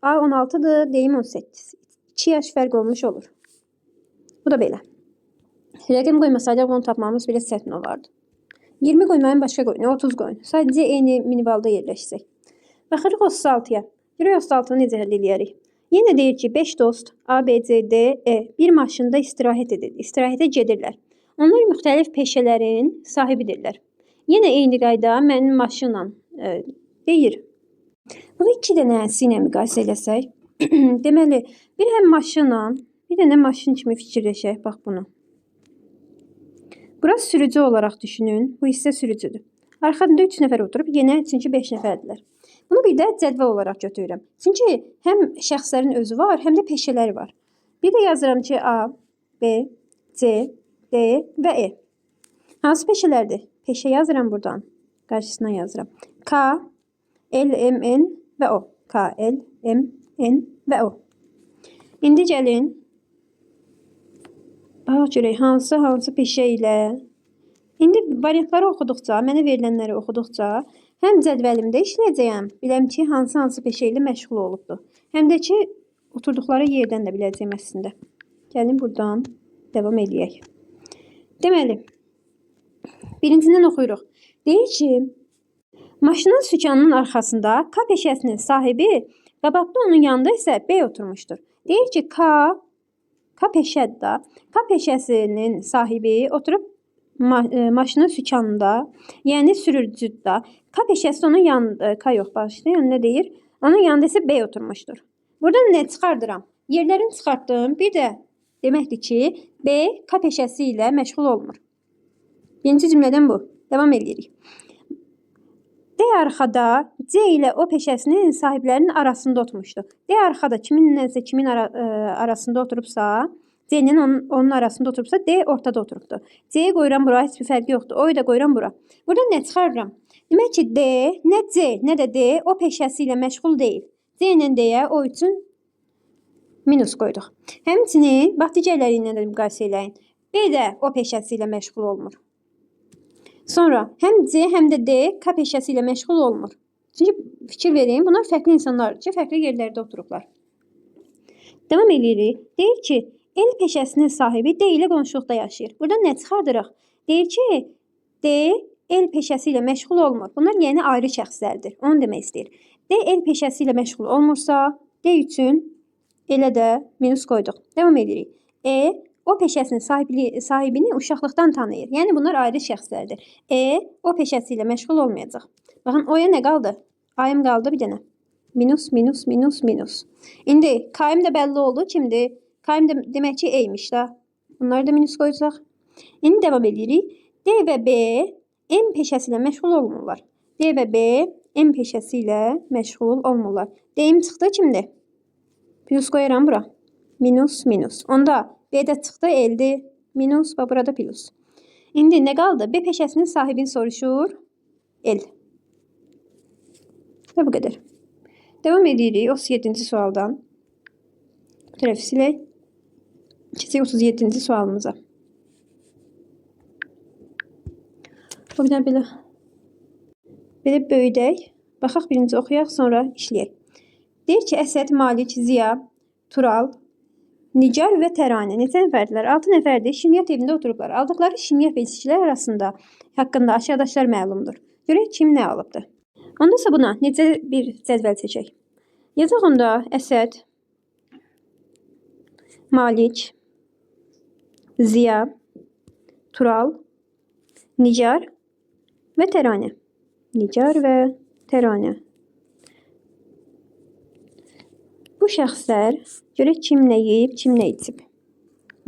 A 16-dır, D-im 18. 2 yaş fərq olmuş olur. Bu da belə. Rəqəm qoymasaydıq bunu tapmamız biraz çətin olardı. 20 qoymayın, başqa qoyun, 30 qoyun. Sadəcə eyni minivalda yerləşsək. Baxırıq 36-ya. Görək 36-nı necə həll edərik. Yenə deyir ki, 5 dost A, B, C, D, E bir maşında istirahətə gedirlər. Onlar müxtəlif peşələrin sahibidirlər. Yenə eyni qayda mənim maşınla deyir. Bunu 2 dənəsi ilə müqayisə eləsək, deməli, bir həm maşınla, bir dənə maşın kimi fikirləşək, bax bunu. Burası sürücü olaraq düşünün, bu hissə sürücüdür. Arxasında 3 nəfər oturub, yenə çünki 5 nəfərdirlər. Bunu bir də cədvəl olaraq götürürəm. Çünki həm şəxslərin özü var, həm də peşələri var. Bir də yazıram ki, A, B, C, D və E. Hansı peşələrdir? Peşə yazıram buradan. Qarşısına yazıram. K, L, M, N və O. K, L, M, N və O. İndi gəlin. Bax görək, hansı peşə ilə. İndi variantları oxuduqca, mənə verilənləri oxuduqca, həm cədvəlimdə işləyəcəyəm, biləm ki, hansı peşə ilə məşğul olubdur. Həm də ki, oturduqları yerdən də biləcəyəm əslində. Gəlin buradan davam edək. Deməli, birincindən oxuyuruq. Deyir ki, maşının sükanının arxasında K peşəsinin sahibi, qabaqda onun yanında isə B oturmuşdur. Deyir ki, K peşədir da, K peşəsinin sahibi oturub maşının sükanında, yəni sürücüdə, K peşəsi onun yanında, K yox, başlayın, nə deyir? Onun yanında isə B oturmuşdur. Buradan nə çıxardıram? Yerlərini çıxartdım. Bir də deməkdir ki, B K peşəsi ilə məşğul olmur. Birinci cümlədən bu. Davam edirik. D arxada C ilə O peşəsinin sahiblərinin arasında oturmuşdu. D arxada kiminlənsə kimin arasında oturubsa, C-nin onun arasında oturubsa, D ortada oturubdu. C-yi qoyuram bura, heç bir fərqi yoxdur. O-yu da qoyuram bura. Buradan nə çıxarıram? Demək ki, D, nə C, nə də D O peşəsi ilə məşğul deyil. C ilə D-yə O üçün minus qoyduq. Həmçinin, bax, digərləri ilə də müqayisə eləyin. B də O peşəsi ilə məşğul olmur. Sonra, həm C, həm də D K peşəsi ilə məşğul olmur. Çünki fikir verin, bunlar fərqli insanlardır ki, fərqli yerlərdə oturublar. Davam edirik. Deyir ki, L peşəsinin sahibi D ilə qonşuluqda yaşayır. Buradan nə çıxardırıq? Deyir ki, D L peşəsi ilə məşğul olmur. Bunlar yəni ayrı şəxslərdir. Onu demək istəyir. D L peşəsi ilə məşğul olmursa, D üçün elə də minus qoyduq. Davam edirik. E O peşəsinin sahibini uşaqlıqdan tanıyır. Yəni bunlar ayrı şəxslərdir. E O peşəsi ilə məşğul olmayacaq. Baxın, O'ya nə qaldı? A'yım qaldı bir dənə. Minus, minus, minus, minus. İndi K'yim də bəlli oldu. Kimdir? K'yim də demək ki, E'ymiş da. Bunları da minus qoyacaq. İndi davam edirik. D və B M peşəsi ilə məşğul olmurlar. D və B M peşəsi ilə məşğul olmurlar. D'yim çıxdı kimdir? Plus qoyuram bura. Minus, minus. Onda B'də çıxdı, L'dir. Minus və burada plus. İndi nə qaldı? B peşəsinin sahibini soruşur. L. Və bu qədər. Devam edirik 37-ci sualdan. Bu tərəfi silək. Keçək 37-ci sualımıza. O bir belə böyüdək. Baxaq, birinci oxuyaq, sonra işləyək. Deyir ki, Əsəd, Malik, Ziya, Tural, Nigar və Təranə. Neçə nəfərdirlər? 6 nəfərdir. Şirniyyat evində oturublar. Aldıqları şirniyyat və içkilər arasında haqqında aşağıdaşlar məlumdur. Görək kim nə alıbdır. Ondasa buna necə bir cədvəl çəkək. Yazaq onda Əsəd, Malik, Ziya, Tural, Nigar və Təranə. Nigar və Təranə. Bu şəxslər görək kim nə yeyib, kim nə içib.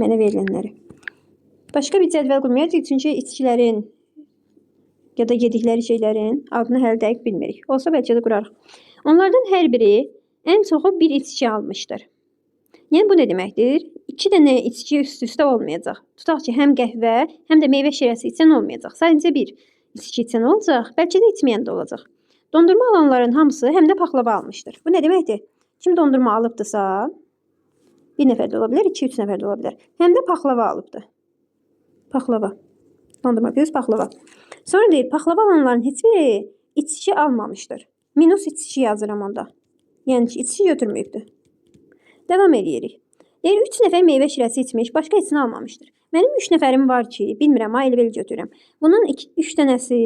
Mənə verilənləri. Başqa bir cədvəl qurmayacaq, çünki içkilərin ya da yedikləri şeylərin adını hələ dəqiq bilmirik. Olsa bəlkə də qurarıq. Onlardan hər biri ən çoxu bir içki almışdır. Yəni bu nə deməkdir? 2 dənə içki üst-üstə olmayacaq. Tutaq ki, həm qəhvə, həm də meyvə şirəsi içən olmayacaq. Sadəcə bir içki içən olacaq, bəlkə də içməyən də olacaq. Dondurma alanların hamısı həm də paxlava almışdır. Bu nə deməkdir? Kim dondurma alıbdırsa, bir nəfər də ola bilər, 2-3 nəfər də ola bilər. Həm də paxlava alıbdır. Paxlava. Dondurma, göz paxlava. Sonra deyir, paxlava alanların heç biri içki almamışdır. Minus içki yazıram onda. Yəni ki, içki götürməyibdir. Devam edirik. Deyir, 3 nəfər meyvə şirəsi içmiş, başqa içini almamışdır. Mənim 3 nəfərim var ki, bilmirəm, elə-belə götürürəm. Bunun 3 dənəsi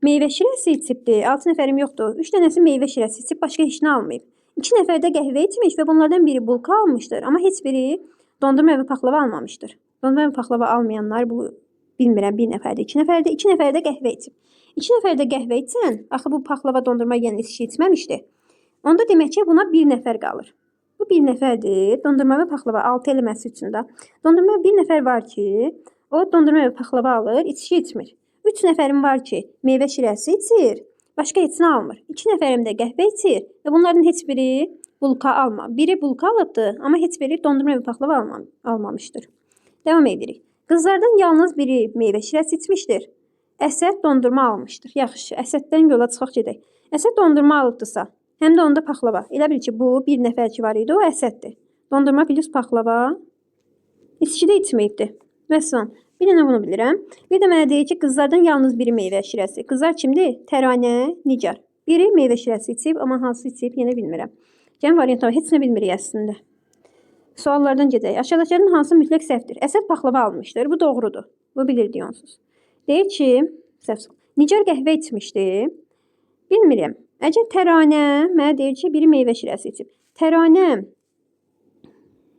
meyvə şirəsi içibdir, 6 nəfərim yoxdur. 3 dənəsi meyvə şirəsi içib, başqa heç nə almayıb. 2 nəfər də qəhvə içmiş və bunlardan biri bulka almışdır, amma heç biri dondurma və paxlava almamışdır. Dondurma və paxlava almayanlar bu bilmirəm, 1 nəfərdir, 2 nəfərdir, 2 nəfər də qəhvə içib. 2 nəfər də qəhvə içsən, axı bu paxlava dondurma yəni içki içməmişdi. Onda demək ki, buna 1 nəfər qalır. Bu 1 nəfərdir. Dondurma və paxlava 6 eləməsi üçün də. Dondurma 1 nəfər var ki, o dondurma və paxlava alır, içki içmir. 3 nəfərim var ki, meyvə şirəsi içir, başqa içini almır. 2 nəfərim də qəhvə içir və bunların heç biri bulka alma. Biri bulka alıbdır, amma heç biri dondurma və paxlava almamışdır. Devam edirik. Qızlardan yalnız biri meyvə şirəsi içmişdir. Əsəd dondurma almışdır. Yaxşı, Əsəddən yola çıxaq gedək. Əsəd dondurma alıbdırsa, həm də onda paxlava. Elə bil ki, bu 1 nəfər ki var idi, o Əsəddir. Dondurma plus paxlava içki də içməyibdir. Məsələn, bir dənə bunu bilirəm. Bir də mənə deyir ki, qızlardan yalnız biri meyvə şirəsi. Qızlar kimdir? Təranə, Nigar. Biri meyvə şirəsi içib, amma hansı içib yenə bilmirəm. Gəlin variantlar heç nə bilmirik əslində. Suallardan gedək. Aşağıdakilərin hansı mütləq səhvdir? Əsəd paxlava almışdır. Bu doğrudur. Bu bilirdik onsuz. Deyir ki, Nigar qəhvə içmişdi. Bilmirəm. Əgər Təranə mənə deyir ki, biri meyvə şirəsi içib. Təranə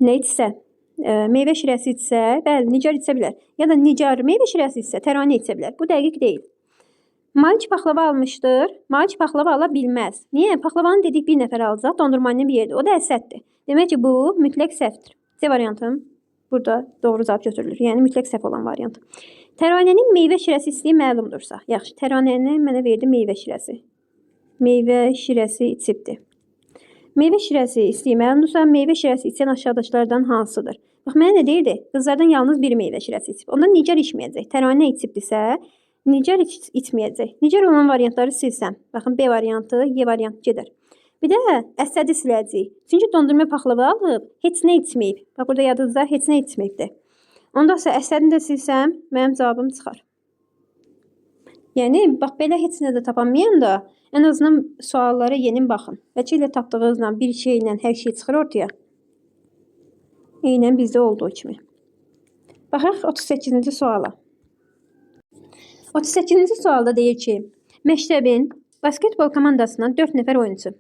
nə içsə, meyvə şirəsi içsə, bəli, Nigar içə bilər. Ya da Nigar meyvə şirəsi içsə, Təranə içə bilər. Bu dəqiq deyil. Malik paxlava almışdır. Malik paxlava ala bilməz. Niyə? Paxlavanı dedik 1 nəfər alacaq, dondurmanın bir yerdə. O da Əsəddir. Demək ki, bu mütləq səhvdir. C variantım burada doğru cavab götürülür. Yəni mütləq səhv olan variant. Təranənin meyvə şirəsi içdiyi məlumdursa. Yaxşı, Təranənin mənə verdi meyvə şirəsi. Meyvə şirəsi içibdir. Meyvə şirəsi içdiyi məlumdursa, meyvə şirəsi içən aşağıdakılardan hansıdır? Bax, mənə nə deyirdi? Qızlardan yalnız biri meyvə şirəsi içib. Ondan Nigar içməyəcək. Təranə içibdirsə, Nigar içməyəcək. Nigar olan variantları silsəm. Baxın, B variantı, Y variantı gedər. Bir də Əsədi siləcəyik. Çünki dondurma paxlava alıb, heç nə içməyib. Bax, burada yadınızda heç nə içməyibdir. Ondan sonra Əsədini də silsəm, mənim cavabım çıxar. Yəni, bax, belə heç nə də tapamayanda, ən azından suallara yeni baxın. Bəlkə ilə tapdığınızla bir şeylə hər şey çıxır ortaya. Eynən bizdə olduğu kimi. Baxaq 38-ci suala. 38-ci sualda deyir ki, məktəbin basketbol komandasına 4 nəfər oyunçu,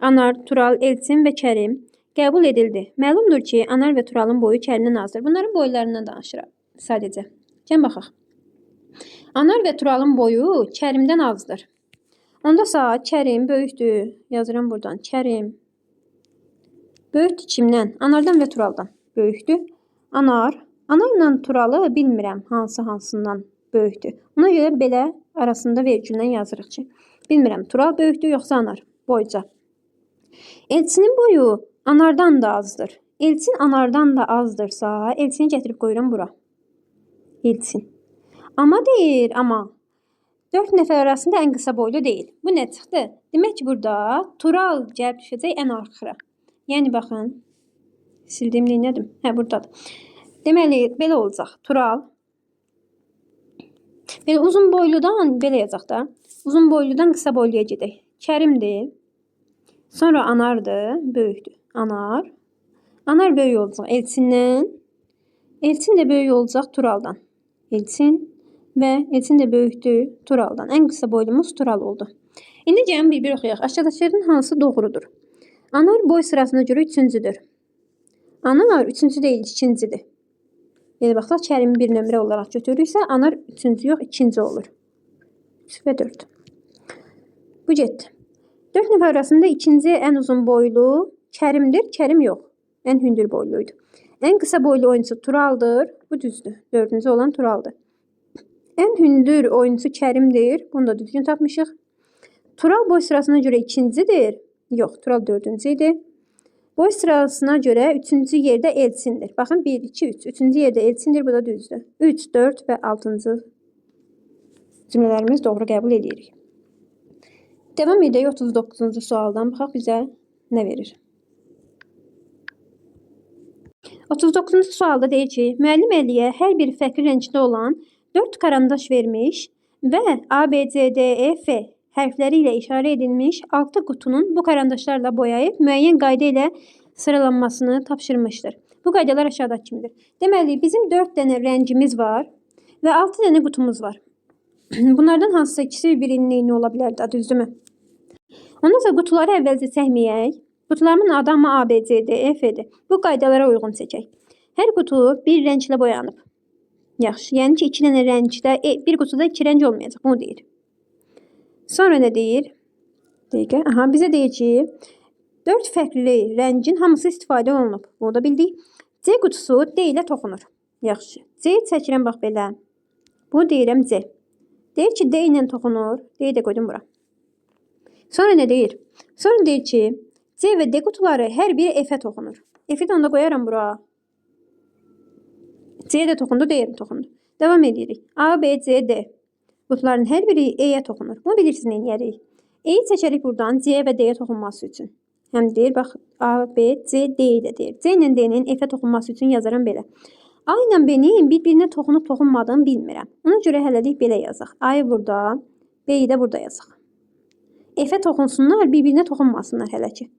Anar, Tural, Elçin və Kərim qəbul edildi. Məlumdur ki, Anar və Turalın boyu Kərimdən azdır. Bunların boylarından danışırıq sadəcə. Gəlin baxaq. Anar və Turalın boyu Kərimdən azdır. Onda Kərim böyükdür. Yazıram buradan. Kərim böyükdür kimdən? Anardan və Turaldan böyükdür. Anarla Turalı bilmirəm hansından böyükdür. Ona görə belə arasında vergüllə yazırıq ki, bilmirəm Tural böyükdür yoxsa Anar boyca. Elçinin boyu Anardan da azdır. Elçin Anardan da azdırsa, Elçini gətirib qoyuram bura. Elçin. Amma deyir, amma 4 nəfər arasında ən qısa boylu deyil. Bu nə çıxdı? Demək ki, burada Tural gəlib düşəcək ən axıra. Yəni, baxın, sildim neylədim? Hə, buradadır. Deməli, belə olacaq. Tural. Belə uzun boyludan, belə yazaq da. Uzun boyludan qısa boyluya gedək. Kərimdir. Sonra Anardır, böyükdür. Anar böyük olacaq Elçindən. Elçin də böyük olacaq Turaldan. Elçin də böyükdür Turaldan. Ən qısa boylumuz Tural oldu. İndi gəlin bir oxuyaq. Aşağıdakıların hansı doğrudur? Anar boy sırasına görə 3-cüdür. Anar 3-cü deyil, 2-cidir. Yəni, baxsaq, Kərimi bir nömrə olaraq götürürüksə, Anar 3-cü yox, 2-ci olur. 3 və 4. Bu getdi. 4 nəfər arasında ikinci ən uzun boylu Kərimdir. Kərim yox. Ən hündür boyluydu. Ən qısa boylu oyuncu Turaldır. Bu düzdür. 4-cü olan Turaldır. Ən hündür oyuncu Kərimdir. Bunu da düzgün tapmışıq. Tural boy sırasına görə 2-cidir. Yox, Tural 4-cü idi. Boy sırasına görə 3-cü yerdə Elçindir. Baxın, 1, 2, 3. 3-cü yerdə Elçindir. Bu da düzdür. 3, 4 və 6-cı cümlələrimiz doğru qəbul edirik. Devam edək 39-cu sualdan. Baxaq bizə nə verir. 39-cu sualda deyir ki, müəllim Əliyə hər bir fərqli rəngdə olan 4 karandaş vermiş və A, B, C, D, E, F hərfləri ilə işarə edilmiş 6 qutunun bu karandaşlarla boyayıb müəyyən qayda ilə sıralanmasını tapşırmışdır. Bu qaydalar aşağıdakı kimidir. Deməli, bizim 4 dənə rəngimiz var və 6 dənə qutumuz var. Bunlardan hansısa ikisi bir-birinin eyni ola bilərdi, düzdürmü? Ondan sonra qutuları əvvəlcə çəkməyək. Qutularımın adı amma A, B, C, D, E, F-dir. Bu qaydalara uyğun seçək. Hər qutu bir rənglə boyanıb. Yaxşı, yəni ki, 2 dənə rəngdə, bir qutuda 2 rəng olmayacaq, bunu deyir. Sonra nə deyir? Dəqiqə, bizə deyir ki, 4 fərqli rəngin hamısı istifadə olunub. Bunu da bildik. C qutusu D ilə toxunur. Yaxşı, C çəkirəm bax belə. Bunu deyirəm C. Deyir ki, D ilə toxunur. D də qoydum bura. Sonra nə deyir? Sonra deyir ki, C və D qutuları hər biri F-ə toxunur. F-i də onda qoyaram bura. C də toxundu, D də toxundu. Davam edirik. A, B, C, D. Qutuların hər biri E-yə toxunur. Bunu bilirsiniz, nə edərik? E-yi çəkərik buradan C və D-yə toxunması üçün. Həm deyir, bax, A, B, C, D-yi də deyir. C ilə D-nin F-ə toxunması üçün yazaram belə. A ilə B-nin bir-birinə toxunub toxunmadığını bilmirəm. Ona görə hələlik belə yazaq. A-yı burada, B-yi də burada yazaq. F-ə toxunsunlar, bir-birinə toxunmasınlar hələ ki.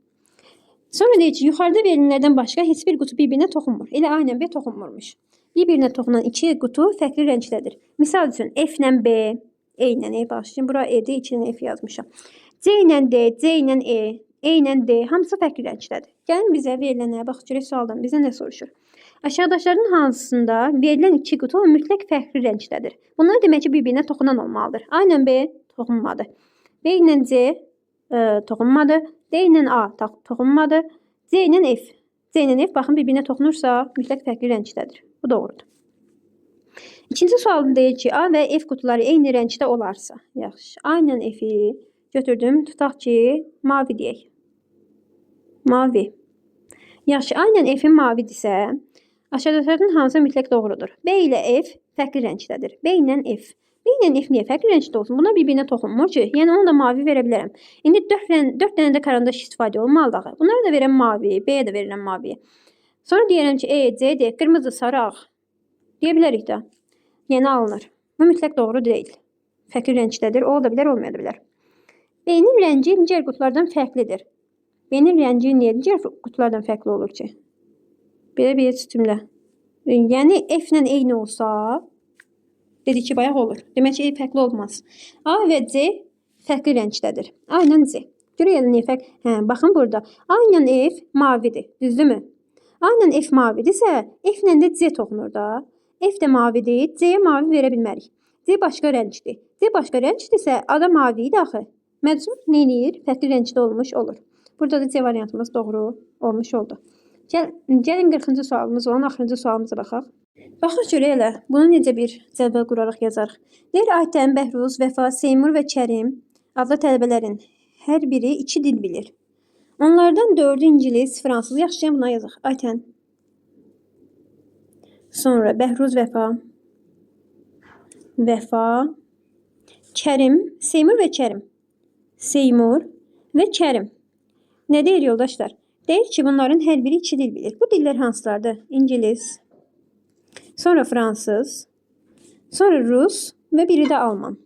Sonra deyir ki, yuxarıda verilənlərdən başqa heç bir qutu bir-birinə toxunmur. Elə A ilə B toxunmurmuş. Bir-birinə toxunan 2 qutu fərqli rənglədir. Misal üçün, F ilə B, E ilə E başlayın. Bura E-dir, 2 ilə F yazmışam. C ilə D, C ilə E, E ilə D, hamısı fərqli rənglədir. Gəlin bizə verilənə, bax, görək sualdan bizə nə soruşur? Aşağıdaşların hansında verilən 2 qutu mütləq fərqli rənglədir. Bunlar demək ki, bir-birinə toxunan olmalıdır. A ilə B toxunmadı. B ilə C toxunmadı. D ilə A toxunmadı. C ilə F. C ilə F baxın bir-birinə toxunursa mütləq fərqli rənglədir. Bu doğrudur. İkinci sualda deyir ki, A və F qutuları eyni rəngdə olarsa. Yaxşı. A ilə F-i götürdüm. Tutaq ki, mavi deyək. Mavi. Yaxşı. A ilə F-in mavidirsə, aşağıdakilərdən hansı mütləq doğrudur? B ilə F fərqli rəngdədir. B ilə F. B ilə F niyə fərqli rəngdə olsun? Buna bir-birinə toxunmur ki, yəni ona da mavi verə bilərəm. İndi 4 dənə də karandaş istifadə olmalıdır. Bunlara da verəm mavi, B-yə də verirəm mavi. Sonra deyirəm ki, E, C, D, qırmızı, sarı, ağ. Deyə bilərik də. Yəni alınır. Bu mütləq doğru deyil. Fərqli rəngdədir. O da bilər, olmaya da bilər. B-nin rəngi digər qutulardan fərqlidir. B-nin rəngi niyə digər qutulardan fərqli olur ki? Belə bir cümlə. Yəni F ilə eyni olsa, dedik ki, bayaq olur. Demək ki, E fərqli olmaz. A və C fərqli rəngdədir. A ilə C. Görək niyə fərq? Baxın burada. A ilə F mavidir. Düzdürmü? A ilə F mavidirsə, F ilə də C toxunur da. F də mavidir. C-yə mavi verə bilmərik. C başqa rəngdir. C başqa rəngdirsə, A da mavi idi axı. Məcbur nə edir? Fərqli rəngdə olmuş olur. Burada da C variantımız doğru olmuş oldu. Gəlin 40-cı sualımız olan axırıncı sualımıza baxaq. Baxaq görək elə. Bunu necə bir cədvəl quraraq yazarıq. Deyir, Aytən, Bəhruz, Vəfa, Seymur və Kərim adlı tələbələrin hər biri 2 dil bilir. Onlardan 4-ü ingilis, fransız. Yaxşı, buna yazaq. Aytən. Sonra Bəhruz, Vəfa. Vəfa. Kərim. Seymur və Kərim. Seymur və Kərim. Nə deyir yoldaşlar? Deyir ki, bunların hər biri 2 dil bilir. Bu dillər hansılardır? İngilis. Sonra fransız. Sonra rus və biri də alman.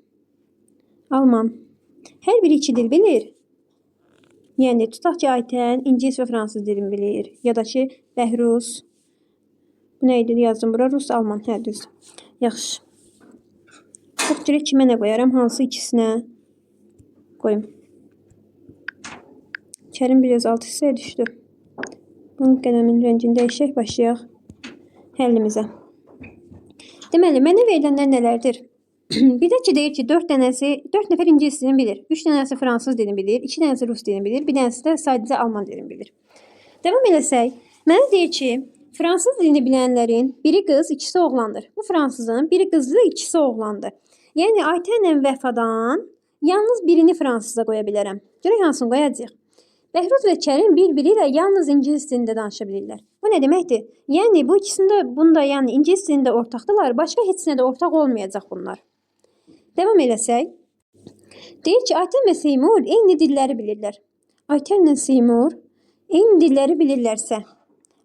Alman. Hər biri 2 dil bilir. Yəni tutaq ki, Aytən ingilis və fransız dilini bilir. Ya da ki, Bəhruz. Bu nə idi? Yazdım bura. Rus, alman. Hə, düz. Yaxşı. Çox görək kimə nə qoyaram? Hansı ikisinə qoyum? Kərim biraz alt hissəyə düşdü. Bunun qələmin rəngini dəyişək, başlayaq həllimizə. Deməli, mənə verilənlər nələrdir? Bir də ki, deyir ki, 4 nəfər ingilis dilini bilir. 3 dənəsi fransız dilini bilir. 2 dənəsi rus dilini bilir. Bir dənəsi də sadəcə alman dilini bilir. Davam eləsək, mənə deyir ki, fransız dilini bilənlərin biri qız, ikisi oğlandır. Bu fransızın biri qızlı, ikisi oğlandır. Yəni, Aytənlə Vəfadan yalnız birini fransıza qoya bilərəm. Görək hansını qoyacaq. Bəhruz və Kərim bir-biri ilə yalnız ingilis dilində danışa bilirlər. Bu nə deməkdir? Yəni, bu ikisində, bunda, yəni ingilis dilində ortaqdılar, başqa heçsinə də ortaq olmayacaq bunlar. Davam eləsək, deyir ki, Aytən və Seymur eyni dilləri bilirlər. Aytənlə Seymur eyni dilləri bilirlərsə,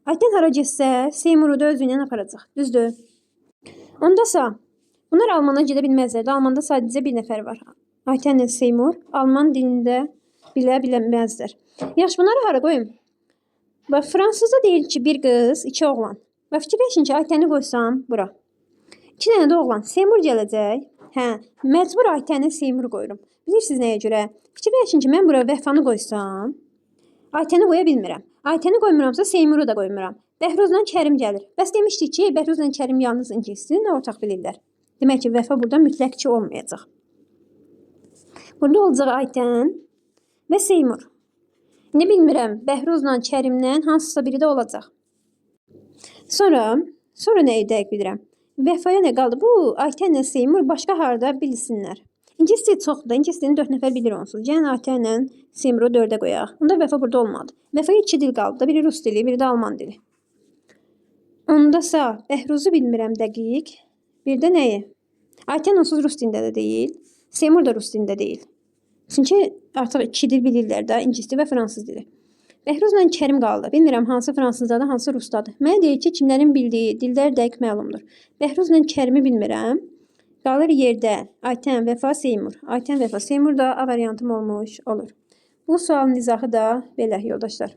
Aytən hara getsə, Seymuru da özü ilə aparacaq. Düzdür? Ondasa, bunlar Almana gedə bilməzlər. Almanda sadəcə bir nəfər var. Aytənlə Seymur Alman dilində bilə bilməzdir. Yaxşı, bunları hara qoyum? Bax, fransızda deyir ki, bir qız, iki oğlan. Və fikirləşin ki, Aytəni qoysam bura. 2 dənə də oğlan. Seymur gələcək. Hə, məcbur Aytəni Seymur qoyuram. Bilirsiniz nəyə görə? Fikirləşin ki, mən bura Vəfanı qoysam, Aytəni qoya bilmirəm. Aytəni qoymuramsa Seymuru da qoymuram. Bəhruzla Kərim gəlir. Bəs demişdik ki, Bəhruzla Kərim yalnız ingilis dilini ortaq bilirlər. Demək ki, Vəfa burada mütləq ki olmayacaq. Burada olacaq Aytən və Seymur. Ne bilmirəm, Bəhruzla Kərimdən hansısa biri də olacaq. Sonra nə edək bilirəm. Vəfaya nə qaldı? Bu Aytənlə Seymur başqa harda bilsinlər. İngilis dili çoxdur. İngilis dilini 4 nəfər bilir onsuz. Yəni Aytənlə Seymuru 4-ə qoyaq. Onda Vəfa burada olmadı. Vəfaya 2 dil qaldı. Biri rus dili, biri də alman dili. Ondasa Bəhruzu bilmirəm dəqiq. Bir də nəyi? Aytən onsuz rus dilində də deyil. Seymur da rus dilində deyil. Çünki artıq 2 dil bilirlər də, ingilis dili və fransız dili. Bəhruzla Kərim qaldı. Bilmirəm hansı fransızdadır, hansı rusdadır. Mənə deyir ki, kimlərin bildiyi dillər dəqiq məlumdur. Bəhruzla Kərimi bilmirəm. Qalır yerdə Aytən, Vəfa, Seymur. Aytən, Vəfa, Seymur da A variantım olmuş olur. Bu sualın izahı da belə yoldaşlar.